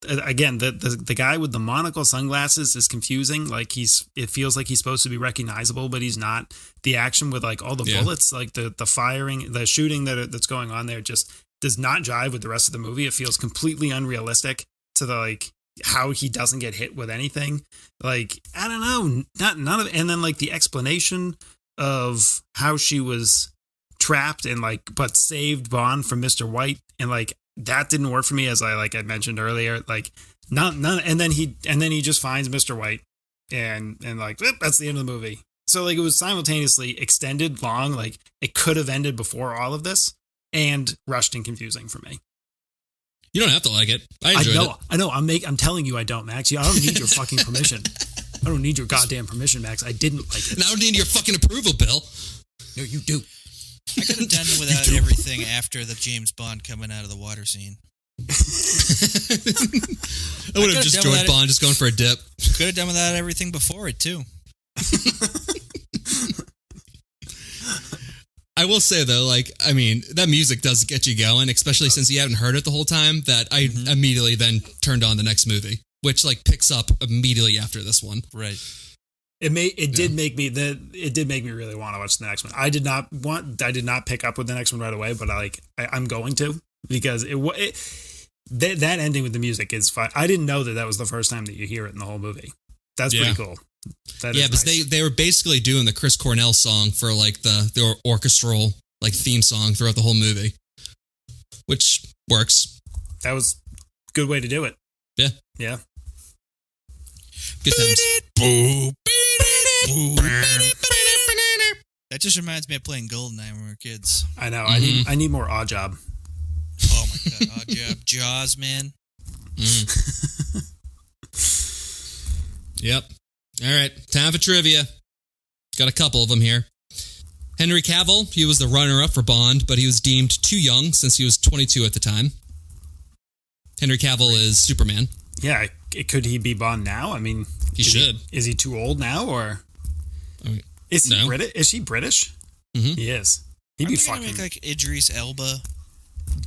guy with the monocle sunglasses is confusing. Like it feels like he's supposed to be recognizable, but he's not. The action with like all the bullets, like the firing, the shooting that's going on there, just does not jive with the rest of the movie. It feels completely unrealistic to the like how he doesn't get hit with anything. Like I don't know, none of. And then like the explanation of how she was trapped and like but saved Bond from Mr. White, and like that didn't work for me, as I mentioned earlier. Like none and then he just finds Mr. White and like that's the end of the movie. So like it was simultaneously extended long, like it could have ended before all of this, and rushed and confusing for me. You don't have to like it. I enjoyed it. I know. I'm telling you I don't, Max. I don't need your fucking permission. I don't need your goddamn permission, Max. I didn't like it. And I don't need your fucking approval, Bill. No, you do. I could have done it without everything after the James Bond coming out of the water scene. I would have just George Bond just going for a dip. Could have done without everything before it, too. I will say, though, like, I mean, that music does get you going, especially since you haven't heard it the whole time, that I immediately then turned on the next movie, which, like, picks up immediately after this one. Right. It did make me really want to watch the next one. I did not pick up with the next one right away, but I'm going to, because that ending with the music is fun. I didn't know that was the first time that you hear it in the whole movie. That's pretty cool. Because they were basically doing the Chris Cornell song for like the orchestral like theme song throughout the whole movie, which works. That was a good way to do it. Yeah. Yeah. Good times. That just reminds me of playing GoldenEye when we were kids. I know. I need more Odd Job. Oh my god, Odd Job, Jaws, man. Yep. All right, time for trivia. Got a couple of them here. Henry Cavill, he was the runner-up for Bond, but he was deemed too young since he was 22 at the time. Henry Cavill is Superman. Yeah, could he be Bond now? I mean, he should. Is he too old now, or is he British? Is he British? Mm-hmm. He is. He'd be fucking make like Idris Elba.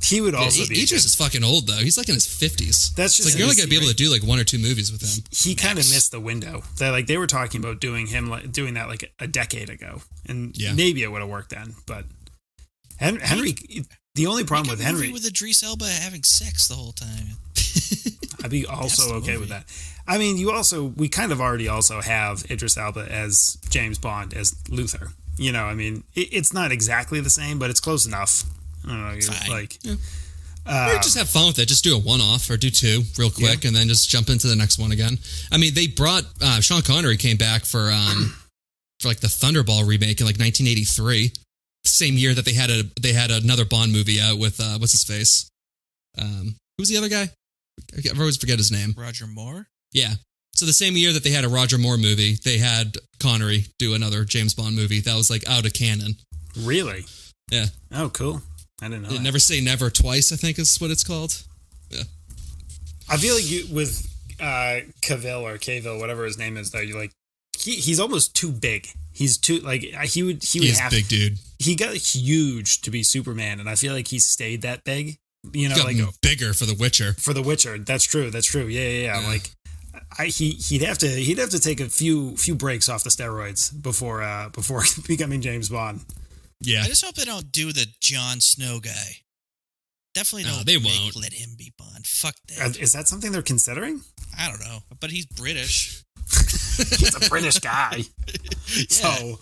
He would also be. Idris is fucking old though. He's like in his 50s. That's just like you're only gonna be able to do like 1 or 2 movies with him. He kind of missed the window. They were talking about doing that like a decade ago, and maybe it would have worked then. But Henry, the only problem with Henry with Idris Elba having sex the whole time. I'd be also okay with that. I mean, we kind of already also have Idris Elba as James Bond as Luther. You know, I mean, it's not exactly the same, but it's close enough. I don't know, or just have fun with it. Just do a one-off or do 2 real quick, and then just jump into the next one again. I mean, they brought Sean Connery came back for like the Thunderball remake in like 1983, same year that they had another Bond movie out with what's his face? Who's the other guy? I always forget his name. Roger Moore? Yeah. So the same year that they had a Roger Moore movie, they had Connery do another James Bond movie that was like out of canon. Really? Yeah. Oh, cool. I didn't know that. Never Say Never Twice, I think is what it's called. Yeah. I feel like with Cavill, whatever his name is, though, you like he's almost too big. He's too like he would have big dude. He got huge to be Superman, and I feel like he stayed that big. You know, he got bigger for The Witcher. For The Witcher, that's true. Yeah. Like he'd have to take a few breaks off the steroids before becoming James Bond. Yeah. I just hope they don't do the Jon Snow guy. Definitely don't. They won't let him be Bond. Fuck that. Is that something they're considering? I don't know, but he's British. He's a British guy. So.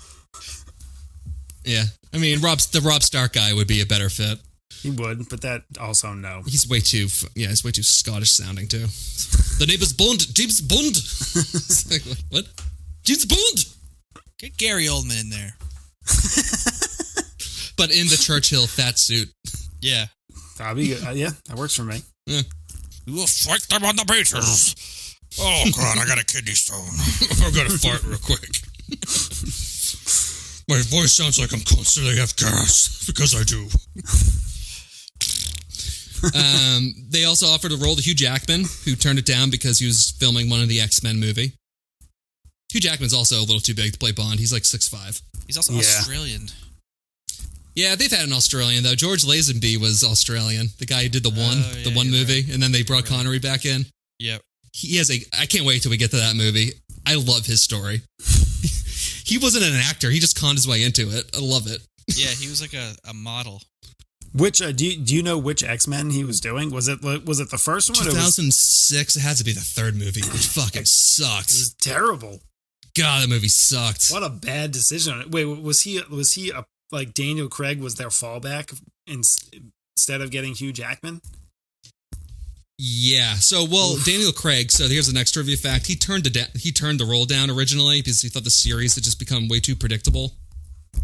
Yeah. I mean, the Rob Stark guy would be a better fit. He would, but that also no. He's way too Scottish sounding too. The name is Bond. James Bond. Like, what? James Bond. Get Gary Oldman in there. But in the Churchill fat suit. Yeah. That'd be good. Yeah, that works for me. Yeah. We will fight them on the beaches. Oh, God, I got a kidney stone. I'm going to fart real quick. My voice sounds like I'm constantly have gas because I do. They also offered a role to Hugh Jackman, who turned it down because he was filming one of the X-Men movie. Hugh Jackman's also a little too big to play Bond. He's like 6'5". He's also Australian. Yeah, they've had an Australian though. George Lazenby was Australian, the guy who did the one movie, right. And then they brought Connery back in. Yep. He has I can't wait till we get to that movie. I love his story. He wasn't an actor. He just conned his way into it. I love it. Yeah, he was like a model. Which do you know which X-Men he was doing? Was it the first one? 2006. It has to be the third movie, which fucking sucked. It was terrible. God, that movie sucked. What a bad decision. Wait, was he like Daniel Craig was their fallback instead of getting Hugh Jackman? Yeah. So, Daniel Craig. So here's the next trivia fact. He turned the role down originally because he thought the series had just become way too predictable.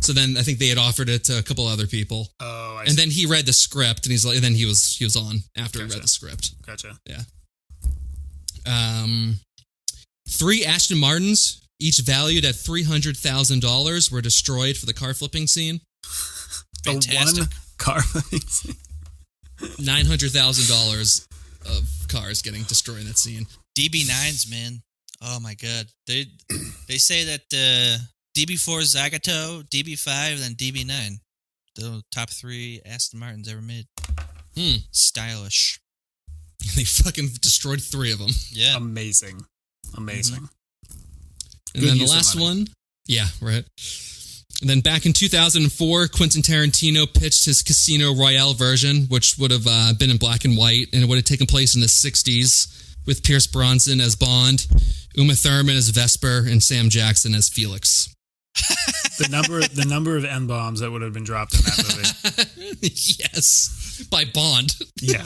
So then I think they had offered it to a couple other people. Oh, I see. And then he read the script, and he's like, and then he was on after he read the script. Gotcha. Yeah. 3 Aston Martins, each valued at $300,000, were destroyed for the car flipping scene. Fantastic. The one car flipping scene. $900,000 of cars getting destroyed in that scene. DB9s, man. Oh my god. They say that DB4 is Zagato, DB5, then DB9. The top 3 Aston Martins ever made. Stylish. They fucking destroyed 3 of them. Yeah. Amazing. Mm-hmm. And then the last one. Yeah, right. And then back in 2004, Quentin Tarantino pitched his Casino Royale version, which would have been in black and white, and it would have taken place in the 60s with Pierce Brosnan as Bond, Uma Thurman as Vesper, and Sam Jackson as Felix. The number of N-bombs that would have been dropped in that movie. Yes. By Bond. Yeah.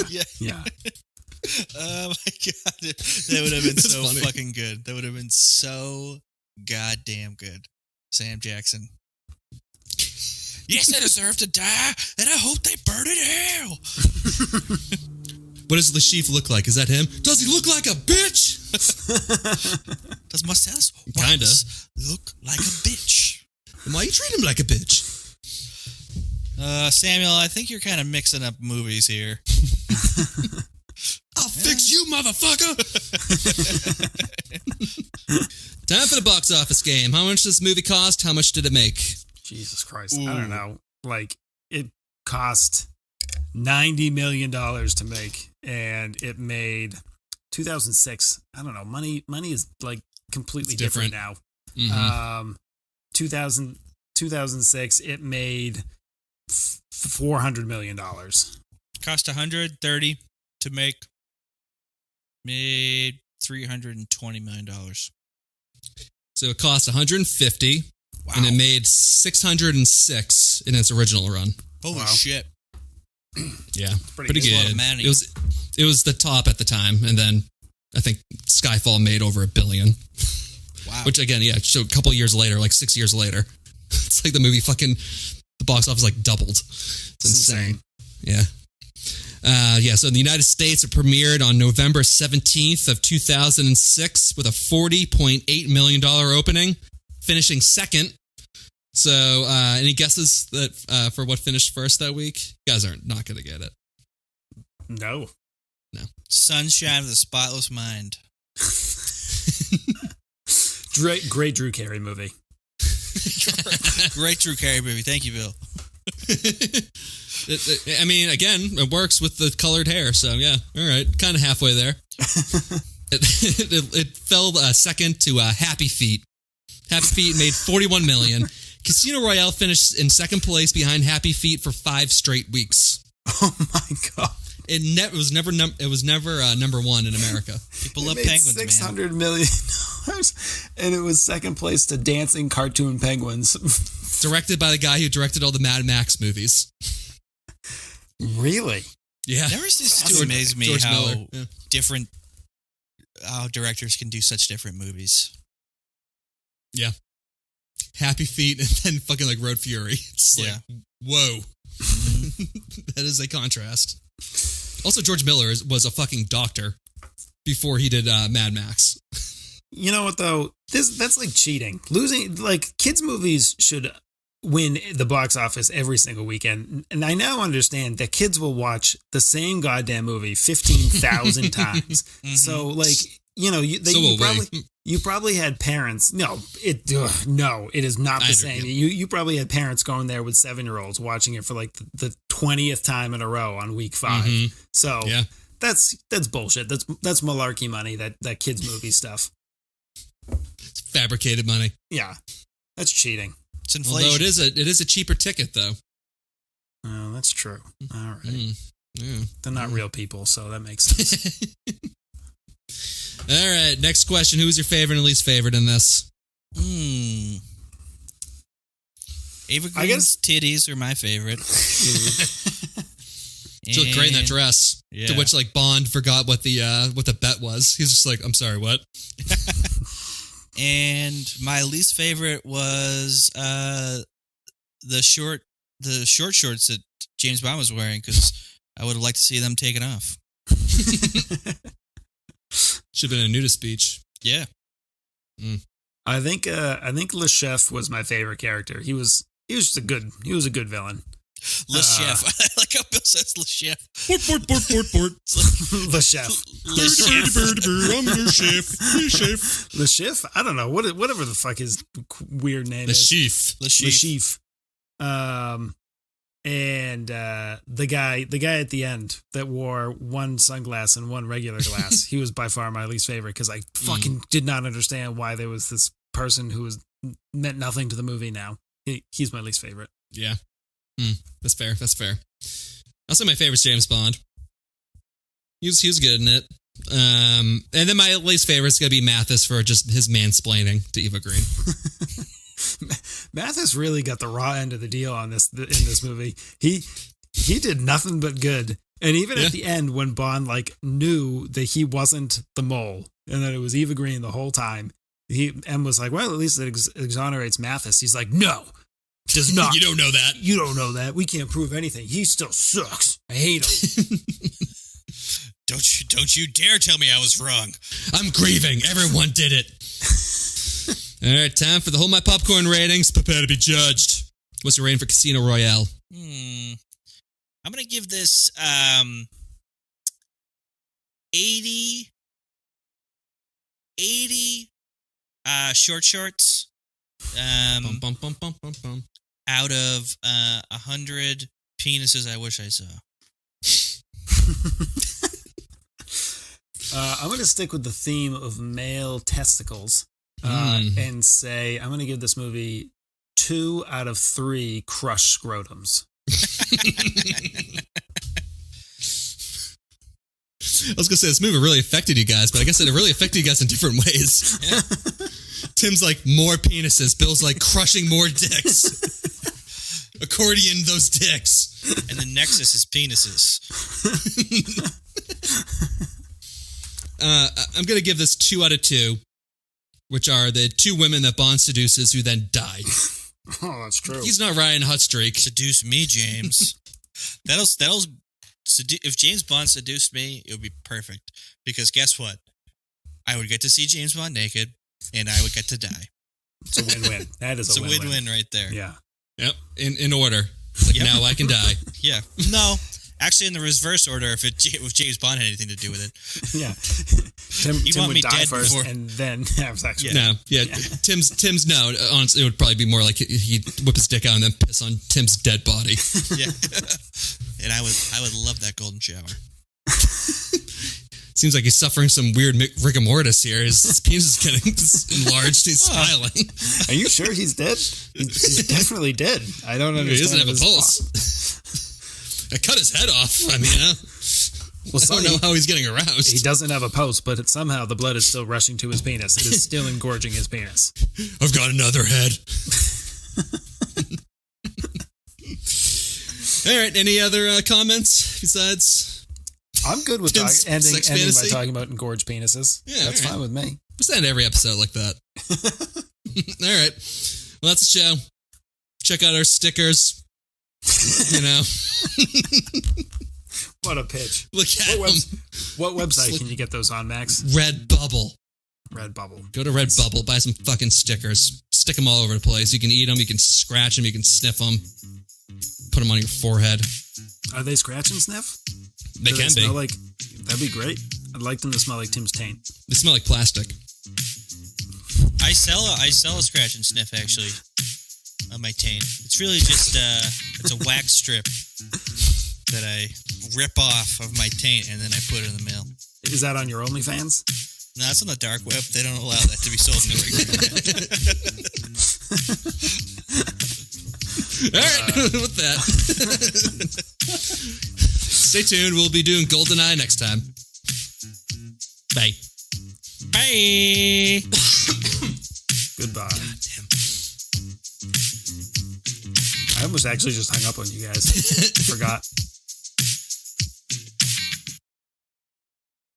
Oh my god. That would have been so funny. Fucking good. That would have been so goddamn good. Sam Jackson. Yes, I deserve to die, and I hope they burn in hell. What does Lashif look like? Is that him? Does he look like a bitch? Does Marcellus Kinda look like a bitch? And why you treat him like a bitch? Samuel, I think you're kind of mixing up movies here. I'll fix you, motherfucker! Time for the box office game. How much does this movie cost? How much did it make? Jesus Christ. Ooh. I don't know. Like, it cost $90 million to make, and it made 2006. I don't know. Money is like completely different now. Mm-hmm. 2006, it made $400 million. Cost $130 to make. Made $320 million. So it cost $150, wow. And it made $606 in its original run. Holy shit! Yeah, pretty good. A lot of money. It was the top at the time, and then I think Skyfall made over $1 billion. Wow! Which again, yeah, so a couple years later, like 6 years later, it's like the movie the box office like doubled. It's insane. Yeah. So in the United States, it premiered on November 17th of 2006 with a $40.8 million opening, finishing second. So any guesses that for what finished first that week? You guys aren't not going to get it. No. Sunshine of the Spotless Mind. Great Drew Carey movie. Great Drew Carey movie. Thank you, Bill. I mean, again, it works with the colored hair, so yeah, all right, kind of halfway there. It fell second to Happy Feet. Happy Feet made $41 million. Casino Royale finished in second place behind Happy Feet for 5 straight weeks. Oh my god! It was never number one in America. People love penguins, $600 million, and it was second place to dancing cartoon penguins. Directed by the guy who directed all the Mad Max movies. Really? Yeah. Never ceases to amaze me how different directors can do such different movies. Yeah. Happy Feet and then fucking like Road Fury. It's like, whoa. That is a contrast. Also, George Miller was a fucking doctor before he did Mad Max. You know what though? That's like cheating. Losing, like, kids movies should win the box office every single weekend. And I now understand that kids will watch the same goddamn movie 15,000 times. So like, you know, you probably had parents. No, it is not the same. You probably had parents going there with 7-year-olds watching it for like the 20th time in a row on week 5. So that's bullshit. That's malarkey money, that kids movie stuff. It's fabricated money. Yeah. That's cheating. It's inflation. Although it is a cheaper ticket though. Oh, that's true. All right. Yeah. They're not real people, so that makes sense. All right, next question. Who's your favorite and least favorite in this? Ava Green's titties are my favorite. She looked great in that dress. Yeah. To which, like, Bond forgot what the bet was. He's just like, I'm sorry, what? And my least favorite was the short shorts that James Bond was wearing, because I would have liked to see them taken off. Should have been a nudist beach. Yeah. I think Le Chef was my favorite character. He was just a good villain. Le Chef. I like how Bill says Le Chef. Le Chef. Le Chef. I'm Le Chef. Le Chef. Le Chef? I don't know. Whatever the fuck his weird name is. Le Chef. And the guy at the end that wore one sunglass and one regular glass, he was by far my least favorite, because I fucking did not understand why there was this person who meant nothing to the movie now. He's my least favorite. Yeah. That's fair. I'll say my favorite's James Bond. He was good in it. And then my least favorite's going to be Mathis for just his mansplaining to Eva Green. Mathis really got the raw end of the deal in this movie. He did nothing but good. And even at the end, when Bond like knew that he wasn't the mole and that it was Eva Green the whole time, M was like, well, at least it exonerates Mathis. He's like, no, does not. You don't know that. You don't know that. We can't prove anything. He still sucks. I hate him. Don't you dare tell me I was wrong. I'm grieving. Everyone did it. All right, time for the Hold My Popcorn ratings. Prepare to be judged. What's your rating for Casino Royale? I'm going to give this 80 short shorts out of 100 penises I wish I saw. I'm going to stick with the theme of male testicles. And say I'm going to give this movie 2 out of 3 crushed scrotums. I was going to say, this movie really affected you guys, but I guess it really affected you guys in different ways. Yeah. Tim's like, more penises. Bill's like, crushing more dicks. Accordion those dicks. And the nexus is penises. I'm going to give this 2 out of 2. Which are the 2 women that Bond seduces who then die. Oh, that's true. He's not Ryan Hutstreak. Seduce me, James. If James Bond seduced me, it would be perfect. Because guess what? I would get to see James Bond naked, and I would get to die. It's a win-win. That is a win-win. It's a win-win right there. Yeah. Yep. In order. Like, now I can die. Yeah. No. Actually, in the reverse order, if James Bond had anything to do with it. Yeah. Tim would die first before, and then have sex with him. Yeah. Tim's no. Honestly, it would probably be more like he'd whip his dick out and then piss on Tim's dead body. Yeah. And I would love that golden shower. Seems like he's suffering some weird rigor mortis here. His penis is getting enlarged. He's smiling. Are you sure he's dead? He's definitely dead. I don't understand. He doesn't have a pulse. I cut his head off. I mean, I don't know how he's getting aroused. He doesn't have a pulse, but somehow the blood is still rushing to his penis. It is still engorging his penis. I've got another head. All right. Any other comments besides? I'm good with ending by talking about engorged penises. Yeah, that's fine with me. Let's end every episode like that. All right. Well, that's the show. Check out our stickers. You know. What a pitch. Look at what website can you get those on, Max? REDBUBBLE. REDBUBBLE. Go to REDBUBBLE, buy some fucking stickers. Stick them all over the place. You can eat them, you can scratch them, you can sniff them. Put them on your forehead. Are they scratch and sniff? They can be. That'd be great. I'd like them to smell like Tim's taint. They smell like plastic. I sell a scratch and sniff actually on my taint. It's really just it's a wax strip that I rip off of my taint and then I put it in the mail. Is that on your OnlyFans? No, it's on the dark web. They don't allow that to be sold in the All right, with that. Stay tuned. We'll be doing GoldenEye next time. Bye. Bye. Goodbye. God damn. I almost actually just hung up on you guys. Forgot.